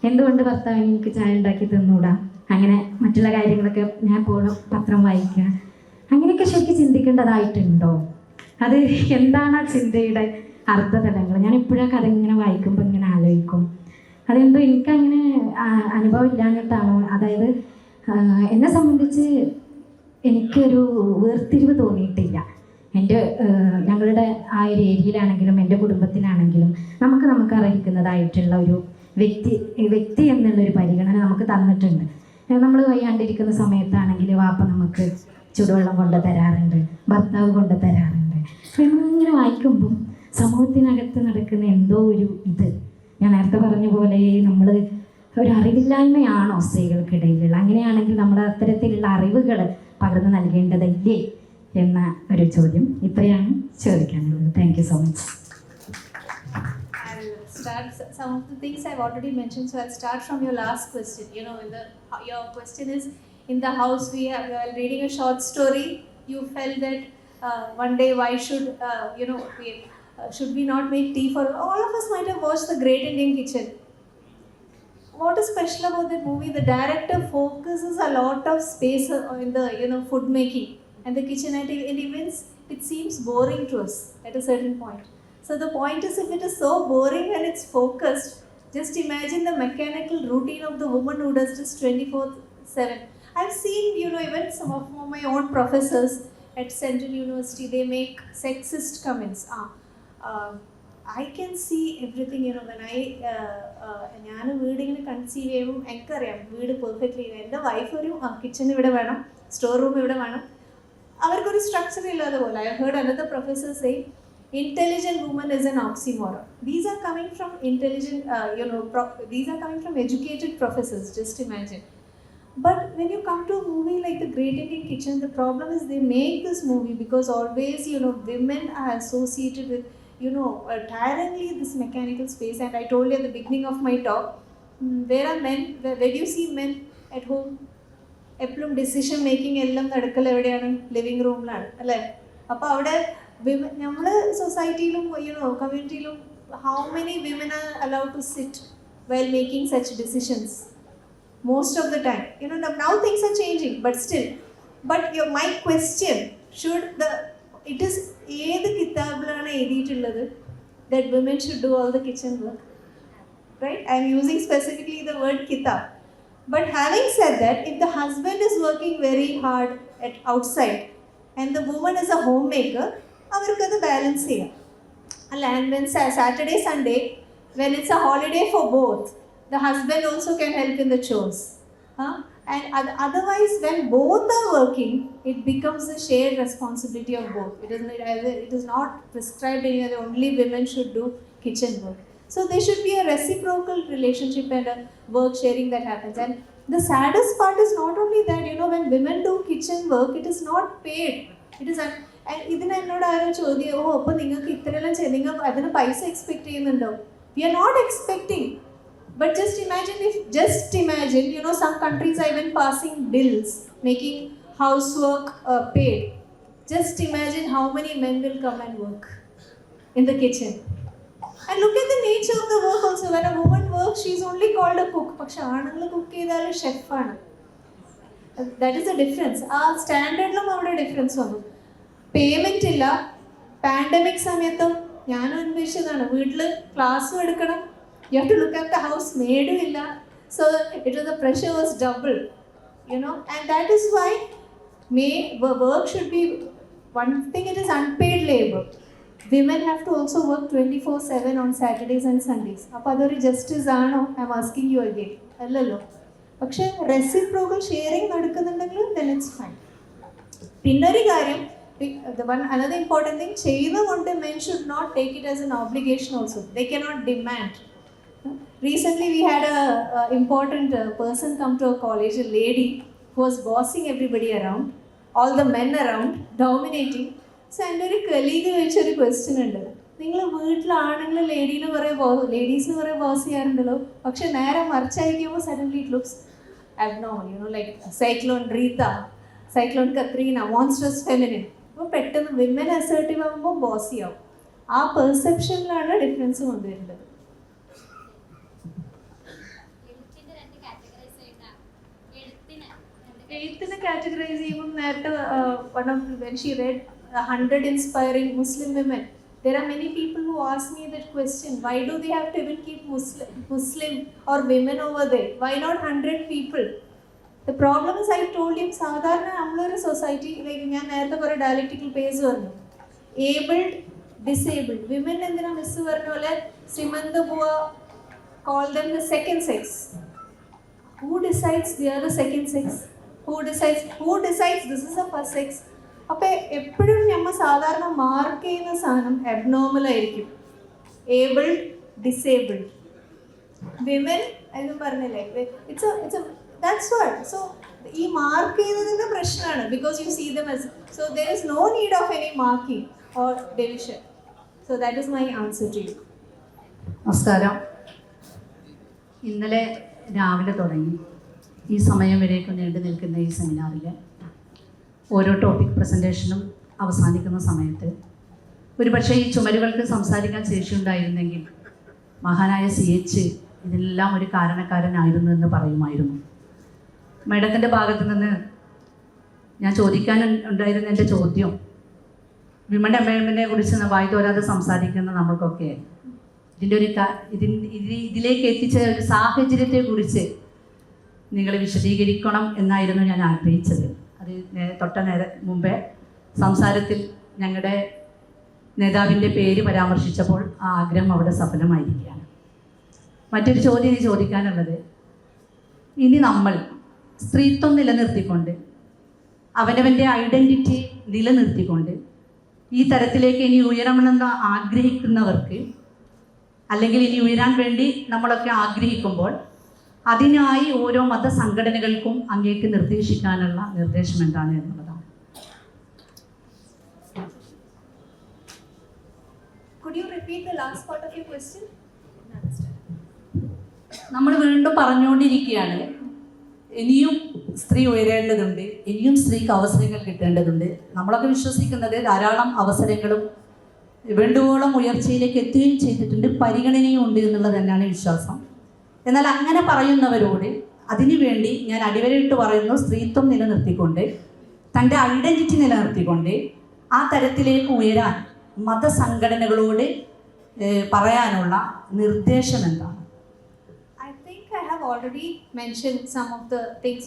S7: എന്തുകൊണ്ട് ഭർത്താവിന് എനിക്ക് ചായ ഉണ്ടാക്കി തന്നൂടാ, അങ്ങനെ മറ്റുള്ള കാര്യങ്ങളൊക്കെ ഞാൻ പോകണം, പത്രം വായിക്കുക, അങ്ങനെയൊക്കെ ശരിക്കും ചിന്തിക്കേണ്ടതായിട്ടുണ്ടോ? അത് എന്താണ് ആ ചിന്തയുടെ അർത്ഥതലങ്ങൾ? ഞാൻ ഇപ്പോഴും കഥ ഇങ്ങനെ വായിക്കുമ്പോൾ ഇങ്ങനെ ആലോചിക്കും, അതെന്തോ എനിക്കങ്ങനെ അനുഭവം ഇല്ലാഞ്ഞിട്ടാണോ? അതായത് എന്നെ സംബന്ധിച്ച് എനിക്കൊരു വേർതിരിവ് തോന്നിയിട്ടില്ല. എൻ്റെ ഞങ്ങളുടെ ആ ഒരു ഏരിയയിലാണെങ്കിലും എൻ്റെ കുടുംബത്തിലാണെങ്കിലും നമുക്ക് അറിയിക്കുന്നതായിട്ടുള്ള ഒരു വ്യക്തി എന്നുള്ളൊരു പരിഗണന നമുക്ക് തന്നിട്ടുണ്ട്. നമ്മൾ വയ്യാണ്ടിരിക്കുന്ന സമയത്താണെങ്കിൽ വാപ്പ നമുക്ക് ചുടുവെള്ളം കൊണ്ട് തരാറുണ്ട്, ഭർത്താവ് കൊണ്ട് തരാറുണ്ട്. അപ്പോൾ നമ്മളിങ്ങനെ വായിക്കുമ്പം സമൂഹത്തിനകത്ത് നടക്കുന്ന എന്തോ ഒരു ഞാൻ നേരത്തെ പറഞ്ഞ പോലെ നമ്മൾ ഒരു അറിവില്ലായ്മയാണോ സ്ത്രീകൾക്കിടയിലുള്ള? അങ്ങനെയാണെങ്കിൽ നമ്മൾ അത്തരത്തിലുള്ള അറിവുകൾ പകർന്നു നൽകേണ്ടതല്ലേ എന്ന ഒരു ചോദ്യം ഇത്രയാണ് ചോദിക്കാനുള്ളത്. Thank you so much.
S3: I'll start some of the things I've already mentioned, so I'll start from your last question. Your question is, in the house while reading a short story, you felt that one day why should should we not make tea for all of us? Might have watched The Great Indian Kitchen. What is special about that movie? The director focuses a lot of space in the food making and the kitchen, and it seems boring to us at a certain point. So the point is, if it is so boring and it's focused, just imagine the mechanical routine of the woman who does this 24/7. I've seen, even some of my own professors at Central University, they make sexist comments. I can see everything, when ഞാൻ വീടിങ്ങനെ conceive ചെയ്യുമ്പോൾ എനിക്കറിയാം വീട് perfectly. എൻ്റെ wife ഒരു kitchen ഇവിടെ വേണം, store room ഇവിടെ വേണം, അവർക്കൊരു സ്ട്രക്ചർ ഇല്ലാതെ പോലെ. I heard another professor say, intelligent woman is an oxymoron. These are coming from these are coming from educated professors, just imagine. But when you come to a movie like The Great Indian Kitchen, the problem is they make this movie because always, women are associated with, tyrantly this mechanical space. And I told you at the beginning of my talk, where are men? Where do you see men at home? എപ്പോഴും decision making എല്ലാം നടക്കൽ എവിടെയാണ്? Living റൂമിലാണ്, അല്ലേ? അപ്പോൾ അവിടെ നമ്മൾ സൊസൈറ്റിയിലും കമ്മ്യൂണിറ്റിയിലും how many women are allowed to sit while making such decisions? Most of the time. Now things are changing, but still. But my question, it is ഏത് കിതാബിലാണ് എഴുതിയിട്ടുള്ളത് that women should do all the kitchen work? Right? I am using specifically the word kitab. But having said that, if the husband is working very hard outside and the woman is a homemaker, avarkadu balance cheyyam. And when Saturday, Sunday, when it's a holiday for both, the husband also can help in the chores. And otherwise, when both are working, it becomes a shared responsibility of both. It is not prescribed that only women should do kitchen work. So there should be a reciprocal relationship and a work sharing that happens. And the saddest part is not only that, when women do kitchen work, it is not paid. It is ഇതിന് എന്നോട് ആരോ ചോദ്യം, അപ്പോൾ നിങ്ങൾക്ക് ഇത്രയെല്ലാം നിങ്ങൾ അതിന് പൈസ expect ചെയ്യുന്നുണ്ടോ? We are not expecting. But just imagine, some countries are even passing bills making housework paid. Just imagine how many men will come and work in the kitchen. And look at the nature of the work also. When a woman works, she is only called a cook. പക്ഷെ ആണുങ്ങൾ cook ചെയ്താൽ ഷെഫാണ്. That is the difference. ആ സ്റ്റാൻഡേർഡിലും അവിടെ difference വന്നു. Payment ഇല്ല. Pandemic സമയത്തും ഞാനും അന്വേഷിച്ചതാണ്, വീട്ടിൽ ക്ലാസ്സും എടുക്കണം, you have to look after house, maidum illa, so the pressure was double, and that is why work should be one thing. It is unpaid labor. Women have to also work 24/7 on Saturdays and Sundays. appo adoru justice aano? I am asking you again. allallo, പക്ഷേ reciprocal sharing നടക്കുന്നുണ്ടെങ്കിൽ then it's fine. പിന്നൊരു കാര്യം, another important thing, ചെയ്യുന്നതുകൊണ്ട് men should not take it as an obligation also. They cannot demand. Recently we had a important person come to our college, a lady who was bossing everybody around, all the men around, dominating. So എൻ്റെ ഒരു colleague ചോദിച്ചൊരു question ഉണ്ട്, നിങ്ങൾ വീട്ടിലാണെങ്കിൽ ലേഡീസിന് കുറേ boss ചെയ്യാറുണ്ടല്ലോ, പക്ഷെ നേരെ മറിച്ചായിരിക്കുമ്പോൾ suddenly it looks abnormal, like cyclone Rita, cyclone Katrina, monstrous feminine. അപ്പോൾ പെട്ടെന്ന് വിമൻ അസേർട്ടീവ് ആകുമ്പോൾ ബോസി ആവും. ആ പെർസെപ്ഷനിലാണ് ഡിഫറൻസ് കൊണ്ടുവരുന്നത്. എഴുത്തിനെ കാറ്റഗറൈസ് ചെയ്യുമ്പോൾ നേരത്തെ when she read 100 inspiring Muslim women, there are many people who ask me that question, why do they have to even keep Muslim or women over there? Why not 100 people? The problem is, I told him, സാധാരണ നമ്മളൊരു society, like ഞാൻ നേരത്തെ കുറേ dialectical pace പറഞ്ഞു, abled disabled women. എന്തിനാ miss പറഞ്ഞ പോലെ സിമന്ത് ബുവ call them the second sex. Who decides they are the second sex? Who decides this is the first sex? അപ്പോൾ എപ്പോഴും നമ്മൾ സാധാരണ മാർക്ക് ചെയ്യുന്ന സാധനം അബ്നോർമൽ ആയിരിക്കും. ഏബിൾഡ്, ഡിസേബിൾഡ്, വിമൻ എന്നും പറഞ്ഞില്ലേ, that's what. So ഈ മാർക്ക് ചെയ്യുന്നതിൻ്റെ പ്രശ്നമാണ്, because you see them as, so there is no need of any marking or division. So that is my answer to you.
S6: നമസ്കാരം. ഇന്നലെ രാവിലെ തുടങ്ങി ഈ സമയം വരേക്ക് നീണ്ടു നിൽക്കുന്ന ഈ സെമിനാറിൽ ഓരോ ടോപ്പിക് പ്രസൻറ്റേഷനും അവസാനിക്കുന്ന സമയത്ത് ഒരുപക്ഷെ ഈ ചുമരുകൾക്ക് സംസാരിക്കാൻ ശേഷിയുണ്ടായിരുന്നെങ്കിൽ മഹാനായ CH ഇതിനെല്ലാം ഒരു കാരണക്കാരനായിരുന്നു എന്ന് പറയുമായിരുന്നു. മാഡത്തിൻ്റെ ഭാഗത്ത് നിന്ന് ഞാൻ ചോദിക്കാൻ ഉണ്ടായിരുന്ന എൻ്റെ ചോദ്യം, വിമൺ എംപവർമെൻറ്റിനെ കുറിച്ച് വായി തോരാതെ സംസാരിക്കുന്ന നമ്മൾക്കൊക്കെ ഇതിലേക്ക് എത്തിച്ച ഒരു സാഹചര്യത്തെക്കുറിച്ച് നിങ്ങൾ വിശദീകരിക്കണം എന്നായിരുന്നു ഞാൻ ആഗ്രഹിച്ചത്. അത് തൊട്ട മുമ്പേ സംസാരത്തിൽ ഞങ്ങളുടെ നേതാവിൻ്റെ പേര് പരാമർശിച്ചപ്പോൾ ആ ആഗ്രഹം അവിടെ സഫലമായിരിക്കുകയാണ്. മറ്റൊരു ചോദ്യം ഇനി ചോദിക്കാനുള്ളത്, ഇനി നമ്മൾ സ്ത്രീത്വം നിലനിർത്തിക്കൊണ്ട് അവനവൻ്റെ ഐഡൻറ്റിറ്റി നിലനിർത്തിക്കൊണ്ട് ഈ തരത്തിലേക്ക് ഇനി ഉയരണമെന്ന് ആഗ്രഹിക്കുന്നവർക്ക്, അല്ലെങ്കിൽ ഇനി ഉയരാൻ വേണ്ടി നമ്മളൊക്കെ ആഗ്രഹിക്കുമ്പോൾ അതിനായി ഓരോ മതസംഘടനകൾക്കും അങ്ങേക്ക് നിർദ്ദേശിക്കാനുള്ള നിർദ്ദേശം എന്താണ് എന്നുള്ളതാണ്.
S3: Could you repeat the last part of your question?
S6: നമ്മൾ വീണ്ടും പറഞ്ഞുകൊണ്ടിരിക്കുകയാണ്, ഇനിയും സ്ത്രീ ഉയരേണ്ടതുണ്ട്, ഇനിയും സ്ത്രീക്ക് അവസരങ്ങൾ കിട്ടേണ്ടതുണ്ട്. നമ്മളൊക്കെ വിശ്വസിക്കുന്നത് ധാരാളം അവസരങ്ങളും വേണ്ടുവോളം ഉയർച്ചയിലേക്ക് എത്തുകയും ചെയ്തിട്ടുണ്ട്, പരിഗണനയും ഉണ്ട് എന്നുള്ളത് തന്നെയാണ് വിശ്വാസം. എന്നാൽ അങ്ങനെ പറയുന്നവരോട് അതിനുവേണ്ടി ഞാൻ അടിവരയിട്ട് പറയുന്നു, സ്ത്രീത്വം നിലനിർത്തിക്കൊണ്ട് തൻ്റെ ഐഡൻറ്റിറ്റി നിലനിർത്തിക്കൊണ്ട് ആ തരത്തിലേക്ക് ഉയരാൻ മതസംഘടനകളോട് പറയാനുള്ള നിർദ്ദേശം എന്താണ്?
S3: I think I have already mentioned some of the things,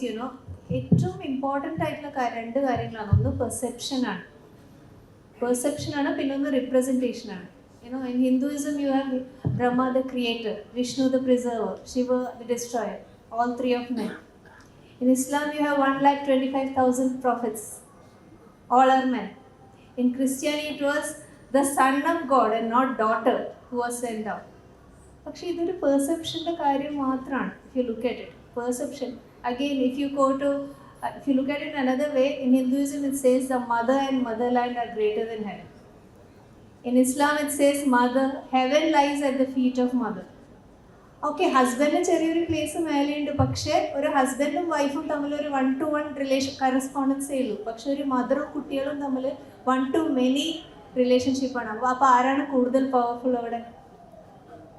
S3: ഏറ്റവും ഇമ്പോർട്ടൻ്റ് ആയിട്ടുള്ള രണ്ട് കാര്യങ്ങളാണ്. ഒന്ന് പെർസെപ്ഷനാണ്, പിന്നെ ഒന്ന് റിപ്രസെൻറ്റേഷനാണ്. In Hinduism, you have Brahma the creator, Vishnu the preserver, Shiva the destroyer, all three of men. In Islam, you have 1,25,000 prophets, all are men. In Christianity, it was the son of God and not daughter who was sent out. പക്ഷേ ഇതൊരു പെർസെപ്ഷൻ്റെ കാര്യം മാത്രമാണ്. If you look at it, perception. Again, if you look at it another way, in Hinduism it says the mother and motherland are greater than heaven. In Islam it says heaven lies at the feet of mother. Okay, ഹസ്ബൻഡിന് ചെറിയൊരു place മേലെയുണ്ട്, പക്ഷേ ഒരു ഹസ്ബൻഡും വൈഫും തമ്മിൽ ഒരു 1-to-1 relation കറസ്പോണ്ടൻസേ ഉള്ളൂ. പക്ഷെ ഒരു മദറും കുട്ടികളും തമ്മിൽ 1-to-many റിലേഷൻഷിപ്പാണ്. അപ്പോൾ ആരാണ് കൂടുതൽ പവർഫുൾ അവിടെ?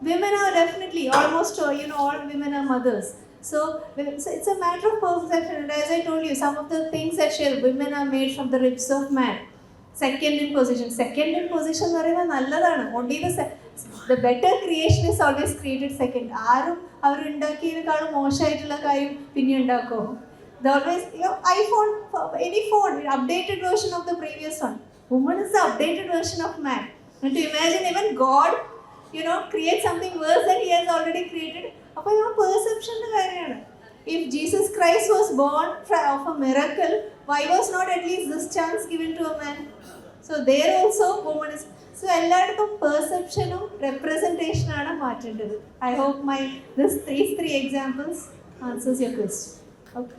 S3: Women are definitely almost, all women are mothers. So it's a matter of perception. And as I told you, some of the things that women are made from the ribs of man. Second in position എന്ന് പറയുന്നത് നല്ലതാണ്. Only the better creation is always created second. ആരും അവർ ഉണ്ടാക്കിയതിനേക്കാളും മോശമായിട്ടുള്ള കാര്യം പിന്നെ ഉണ്ടാക്കുമോ? Always, iPhone, any phone, updated version of the previous one. Woman is the updated version of man. And to imagine even God, create something worse than he has already created. അപ്പോൾ ആ പെർസെപ്ഷൻ്റെ കാര്യമാണ്. If Jesus Christ was born of a miracle, why was not at least this chance given to a man? So there also woman is. So എല്ലായിടത്തും പെർസെപ്ഷനും റെപ്രസെൻറ്റേഷനാണ് മാറ്റേണ്ടത്. I hope these three examples answers your question. Okay.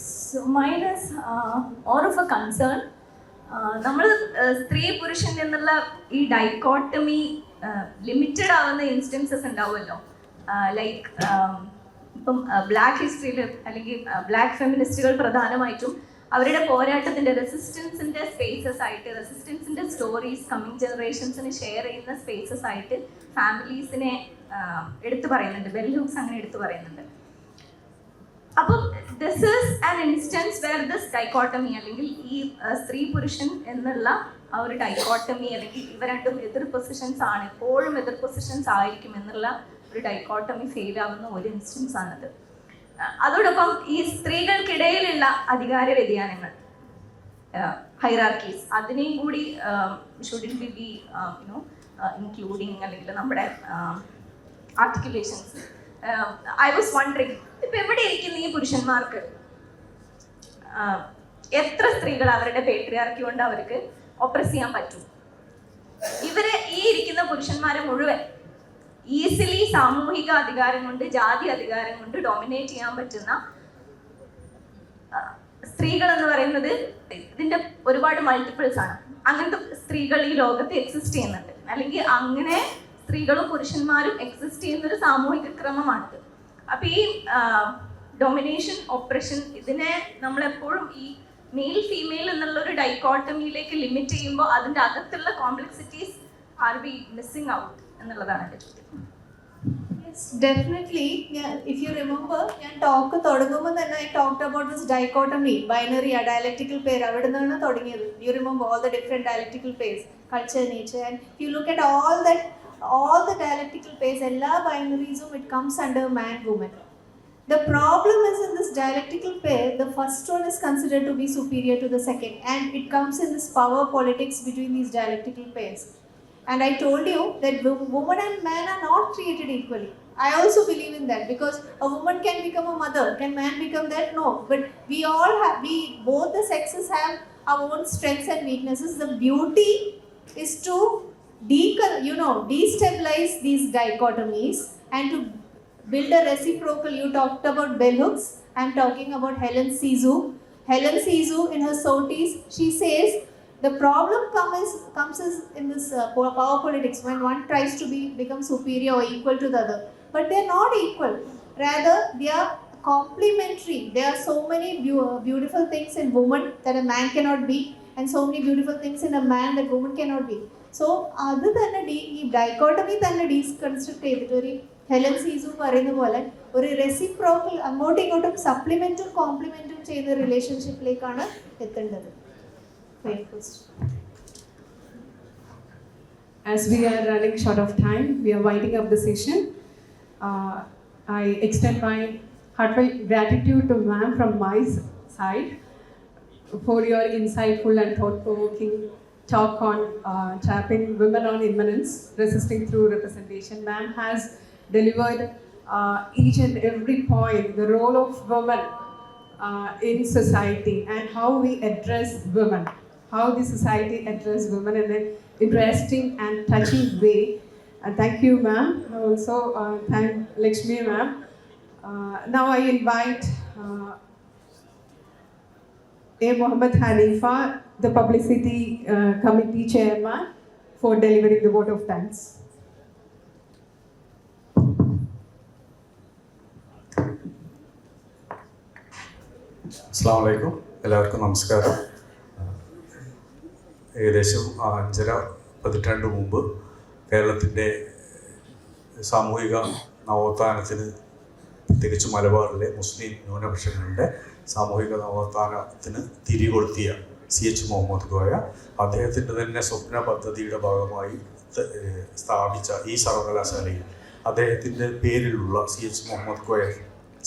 S8: So mine is more of a concern. നമ്മൾ സ്ത്രീ പുരുഷൻ എന്നുള്ള ഈ dichotomy limited ആവുന്ന instances ഉണ്ടാവുമല്ലോ. Like ഇപ്പം ബ്ലാക്ക് ഹിസ്റ്ററിയിൽ അല്ലെങ്കിൽ ബ്ലാക്ക് ഫെമിനിസ്റ്റുകൾ പ്രധാനമായിട്ടും അവരുടെ പോരാട്ടത്തിൻ്റെ റെസിസ്റ്റൻസിൻ്റെ സ്പേസസ് ആയിട്ട്, റെസിസ്റ്റൻസിൻ്റെ സ്റ്റോറീസ് കമ്മിങ് ജനറേഷൻസിന് ഷെയർ ചെയ്യുന്ന സ്പേസസ് ആയിട്ട് ഫാമിലീസിനെ എടുത്തു പറയുന്നുണ്ട്. ബെൽ ഹുക്സ് അങ്ങനെ എടുത്തു പറയുന്നുണ്ട്. അപ്പം this is an instance where this dichotomy അല്ലെങ്കിൽ ഈ സ്ത്രീ പുരുഷൻ എന്നുള്ള ആ ഒരു ഡൈക്കോട്ടമി അല്ലെങ്കിൽ ഇവ രണ്ടും എതിർ പൊസിഷൻസ് ആണ്, എപ്പോഴും എതിർ പൊസിഷൻസ് ആയിരിക്കും എന്നുള്ള ഒരു ഡൈക്കോട്ടമി ഫെയിൽ ആവുന്ന ഒരു ഇൻസ്റ്റൻസ് ആണത്. അതോടൊപ്പം ഈ സ്ത്രീകൾക്കിടയിലുള്ള അധികാര വ്യതിയാനങ്ങൾ, ഹൈറാർക്കീസ്, അതിനെയും കൂടി ഷുഡിൻ ബി ഇൻക്ലൂഡിങ് അല്ലെങ്കിൽ നമ്മുടെ ആർട്ടിക്കുലേഷൻസ്. ഐ വാസ് വണ്ടറിങ്, ഇപ്പൊ എവിടെ ഇരിക്കുന്ന ഈ പുരുഷന്മാർക്ക് എത്ര സ്ത്രീകൾ അവരുടെ പേട്രിയാർക്കി കൊണ്ട് അവർക്ക് ഒപ്രസ് ചെയ്യാൻ പറ്റും? ഇവരെ ഈ ഇരിക്കുന്ന പുരുഷന്മാരെ മുഴുവൻ ഈസിലി സാമൂഹിക അധികാരം കൊണ്ട്, ജാതി അധികാരം കൊണ്ട് ഡോമിനേറ്റ് ചെയ്യാൻ പറ്റുന്ന സ്ത്രീകൾ എന്ന് പറയുന്നത് ഇതിന്റെ ഒരുപാട് മൾട്ടിപ്പിൾസ് ആണ്. അങ്ങനത്തെ സ്ത്രീകൾ ഈ ലോകത്ത് എക്സിസ്റ്റ് ചെയ്യുന്നുണ്ട്, അല്ലെങ്കിൽ അങ്ങനെ സ്ത്രീകളും പുരുഷന്മാരും എക്സിസ്റ്റ് ചെയ്യുന്ന ഒരു സാമൂഹിക ക്രമമാണിത്. അപ്പൊ ഈ ഡൊമിനേഷൻ, ഓപ്പറേഷൻ, ഇതിനെ നമ്മളെപ്പോഴും ഈ മെയിൽ ഫീമെയിൽ എന്നുള്ള ഒരു ഡൈക്കോട്ടമിയിലേക്ക് ലിമിറ്റ് ചെയ്യുമ്പോൾ അതിൻ്റെ അകത്തുള്ള complexities are be missing out എന്നുള്ളതാണ് എൻ്റെ ചോദ്യം.
S3: Definitely, yeah, if you remember, ഞാൻ ടോക്ക് തുടങ്ങുമ്പോൾ തന്നെ I talked about this dichotomy, binary, dialectical pair. അവിടെ നിന്നാണ് തുടങ്ങിയത്. You remember all the different dialectical pairs, culture, nature, and if you look at all the dialectical pairs, എല്ലാ binaries, it comes under man, woman. The problem is in this dialectical pair, the first one is considered to be superior to the second, and it comes in this power politics between these dialectical pairs. And I told you that woman and man are not created equally. I also believe in that, because a woman can become a mother, can man become that? No, but both the sexes have our own strengths and weaknesses. The beauty is to destabilize these dichotomies and to build a reciprocal. You talked about bell hooks. I'm talking about Helen Sizu. Helen Sizu in her 30s, she says the problem comes in this power politics when one tries to become superior or equal to the other. But they are not equal. Rather, they are complementary. There are so many beautiful things in woman that a man cannot be, and so many beautiful things in a man that woman cannot be. So, other than a dichotomy തന്നെ deconstruct ചെയ്തിട്ട് ഒരു Helen സീസു പറയുന്ന പോലെ ഒരു reciprocal, അങ്ങോട്ടും ഇങ്ങോട്ടും സപ്ലിമെന്റും കോംപ്ലിമെന്റും ചെയ്യുന്ന റിലേഷൻഷിപ്പിലേക്കാണ് എത്തേണ്ടത്.
S1: As we are running short of time, we are winding up the session. I extend my heartfelt gratitude to ma'am from my side for your insightful and thought-provoking talk on tapping women on immanence, resisting through representation. Ma'am has delivered each and every point, the role of women in society and how we address women, how the society addresses women in an interesting and touching way. Thank you, ma'am. Also, thank Lakshmi, ma'am. Now I invite A. Mohammed Hanifa, the Publicity Committee Chairman, for delivering the vote of thanks.
S9: അസ്സലാമു അലൈക്കും, എല്ലാവർക്കും നമസ്കാരം. ഏകദേശം 5.5 പതിറ്റാണ്ട് മുമ്പ് കേരളത്തിൻ്റെ സാമൂഹിക നവോത്ഥാനത്തിന്, പ്രത്യേകിച്ച് മലബാറിലെ മുസ്ലിം ന്യൂനപക്ഷങ്ങളുടെ സാമൂഹിക നവോത്ഥാനത്തിന് തിരികൊളുത്തിയ CH മുഹമ്മദ് കോയ, അദ്ദേഹത്തിൻ്റെ തന്നെ സ്വപ്ന പദ്ധതിയുടെ ഭാഗമായി സ്ഥാപിച്ച ഈ സർവകലാശാലയിൽ അദ്ദേഹത്തിൻ്റെ പേരിലുള്ള CH മുഹമ്മദ് കോയ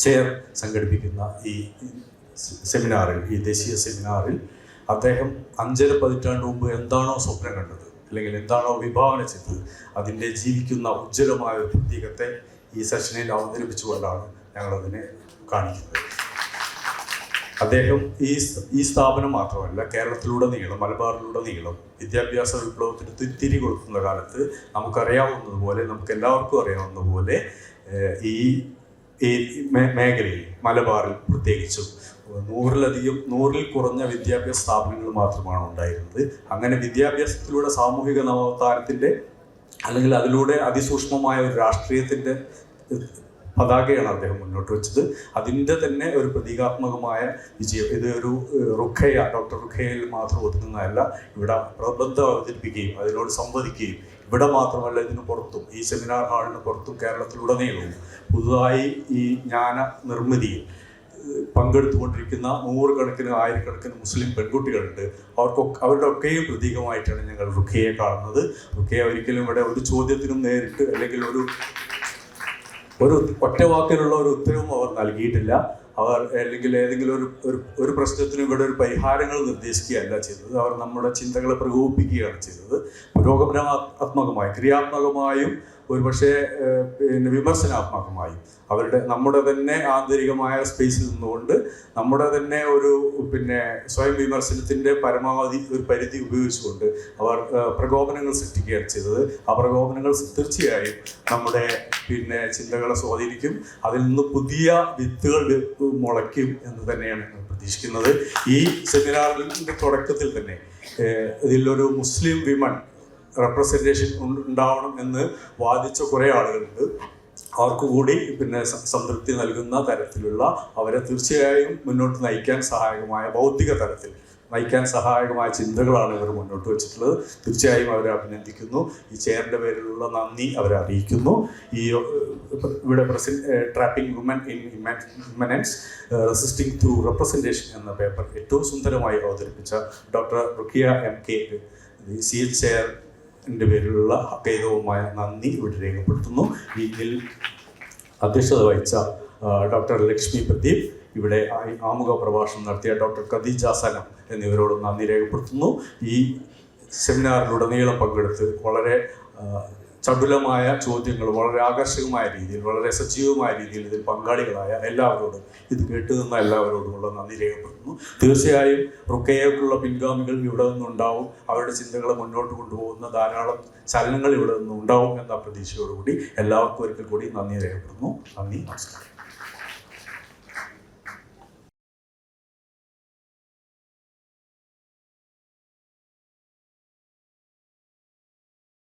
S9: ചെയർ സംഘടിപ്പിക്കുന്ന ഈ സെമിനാറിൽ, ഈ ദേശീയ സെമിനാറിൽ അദ്ദേഹം 5.5 പതിറ്റാണ്ട് മുമ്പ് എന്താണോ സ്വപ്നം കണ്ടത്, അല്ലെങ്കിൽ എന്താണോ വിഭാവന ചെയ്തത്, അതിൻ്റെ ജീവിക്കുന്ന ഉജ്ജ്വലമായ ഒരു പ്രതീകത്തെ ഈ സെഷനിൽ അവതരിപ്പിച്ചുകൊണ്ടാണ് ഞങ്ങളതിനെ കാണിക്കുന്നത്. അദ്ദേഹം ഈ സ്ഥാപനം മാത്രമല്ല, കേരളത്തിലുടനീളം, മലബാറിലുടനീളം വിദ്യാഭ്യാസ വിപ്ലവത്തിന് തിരി കൊടുക്കുന്ന കാലത്ത് നമുക്കറിയാവുന്നതുപോലെ, നമുക്ക് എല്ലാവർക്കും അറിയാവുന്നതുപോലെ ഈ മേഖലയിൽ, മലബാറിൽ പ്രത്യേകിച്ചും നൂറിൽ കുറഞ്ഞ വിദ്യാഭ്യാസ സ്ഥാപനങ്ങൾ മാത്രമാണ് ഉണ്ടായിരുന്നത്. അങ്ങനെ വിദ്യാഭ്യാസത്തിലൂടെ സാമൂഹിക നവോത്ഥാനത്തിൻ്റെ അല്ലെങ്കിൽ അതിലൂടെ അതിസൂക്ഷ്മമായ ഒരു രാഷ്ട്രീയത്തിൻ്റെ പതാകയാണ് അദ്ദേഹം മുന്നോട്ട് വെച്ചത്. അതിൻ്റെ തന്നെ ഒരു പ്രതീകാത്മകമായ വിജയം. ഇത് ഒരു റുഖയ, ഡോക്ടർ റുഖയയിൽ മാത്രം ഒതുങ്ങുന്നതല്ല. ഇവിടെ പ്രബന്ധം അവതരിപ്പിക്കുകയും അതിനോട് സംവദിക്കുകയും ഇവിടെ മാത്രമല്ല ഇതിന് പുറത്തും, ഈ സെമിനാർ ഹാളിന് പുറത്തും കേരളത്തിലുടനീളവും പുതുതായി ഈ ജ്ഞാന നിർമ്മിതിയിൽ പങ്കെടുത്തുകൊണ്ടിരിക്കുന്ന നൂറുകണക്കിന് ആയിരക്കണക്കിന് മുസ്ലിം പെൺകുട്ടികളുണ്ട്. അവരുടെ ഒക്കെയും പ്രതീകമായിട്ടാണ് ഞങ്ങൾ റുഖയെ കാണുന്നത്. റുഖയ ഒരിക്കലും ഇവിടെ ഒരു ചോദ്യത്തിനും നേരിട്ട് അല്ലെങ്കിൽ ഒരു ഒറ്റ വാക്കിലുള്ള ഒരു ഉത്തരവും അവർ നൽകിയിട്ടില്ല. അവർ അല്ലെങ്കിൽ ഏതെങ്കിലും ഒരു പ്രശ്നത്തിനും ഇവിടെ ഒരു പരിഹാരങ്ങൾ നിർദ്ദേശിക്കുകയല്ല ചെയ്തത്. അവർ നമ്മുടെ ചിന്തകളെ പ്രകോപിപ്പിക്കുകയാണ് ചെയ്തത്. പുരോഗമനാത്മകമായും ക്രിയാത്മകമായും ഒരുപക്ഷെ വിമർശനാത്മകമായും നമ്മുടെ തന്നെ ആന്തരികമായ സ്പേസിൽ നിന്നുകൊണ്ട് നമ്മുടെ തന്നെ ഒരു സ്വയം വിമർശനത്തിൻ്റെ പരമാവധി ഒരു പരിധി ഉപയോഗിച്ചുകൊണ്ട് അവർ പ്രകോപനങ്ങൾ സൃഷ്ടിക്കുകയാണ് ചെയ്തത്. ആ പ്രകോപനങ്ങൾ തീർച്ചയായും നമ്മുടെ ചിന്തകളെ സ്വാധീനിക്കും. അതിൽ നിന്ന് പുതിയ വിത്തുകൾ മുളയ്ക്കും എന്ന് തന്നെയാണ് പ്രതീക്ഷിക്കുന്നത്. ഈ സെമിനാറിൻ്റെ തുടക്കത്തിൽ തന്നെ ഇതിലൊരു മുസ്ലിം വിമൺ റെപ്രസെൻറ്റേഷൻ ഉണ്ടാവണം എന്ന് വാദിച്ച കുറേ ആളുകളുണ്ട്. അവർക്ക് കൂടി സംതൃപ്തി നൽകുന്ന തരത്തിലുള്ള, അവരെ തീർച്ചയായും മുന്നോട്ട് നയിക്കാൻ സഹായകമായ, ബൗദ്ധിക തലത്തിൽ നയിക്കാൻ സഹായകമായ ചിന്തകളാണ് ഇവർ മുന്നോട്ട് വെച്ചിട്ടുള്ളത്. തീർച്ചയായും അവരെ അഭിനന്ദിക്കുന്നു. ഈ ചെയറിൻ്റെ പേരിലുള്ള നന്ദി അവരെ അറിയിക്കുന്നു. ഇവിടെ trapping woman in immanence resisting through representation എന്ന പേപ്പർ ഏറ്റവും സുന്ദരമായി അവതരിപ്പിച്ച ഡോക്ടർ റുഖിയ MK CH ചെയറിൻ്റെ പേരിലുള്ള ഹൃദയവുമായ നന്ദി ഇവിടെ രേഖപ്പെടുത്തുന്നു. ഇതിൽ അധ്യക്ഷത വഹിച്ച ഡോക്ടർ ലക്ഷ്മി പ്രദീപ്, ഇവിടെ ആമുഖ പ്രഭാഷണം നടത്തിയ ഡോക്ടർ ഖദീജ സനം എന്നിവരോട് നന്ദി രേഖപ്പെടുത്തുന്നു. ഈ സെമിനാറിലുടനീളം പങ്കെടുത്ത് വളരെ ചടുലമായ ചോദ്യങ്ങൾ വളരെ ആകർഷകമായ രീതിയിൽ, വളരെ സജീവമായ രീതിയിൽ ഇതിൽ പങ്കാളികളായ എല്ലാവരോടും, ഇത് കേട്ടുനിന്ന എല്ലാവരോടുമുള്ള നന്ദി രേഖപ്പെടുത്തുന്നു. തീർച്ചയായും റുഖയ്യക്കുള്ള പിൻഗാമികൾ ഇവിടെ നിന്നുണ്ടാവും. അവരുടെ ചിന്തകളെ മുന്നോട്ട് കൊണ്ടുപോകുന്ന ധാരാളം ചലനങ്ങൾ ഇവിടെ നിന്നുണ്ടാവും എന്ന പ്രതീക്ഷയോടുകൂടി എല്ലാവർക്കും ഒരിക്കൽ കൂടി നന്ദി രേഖപ്പെടുന്നു. നന്ദി, നമസ്കാരം.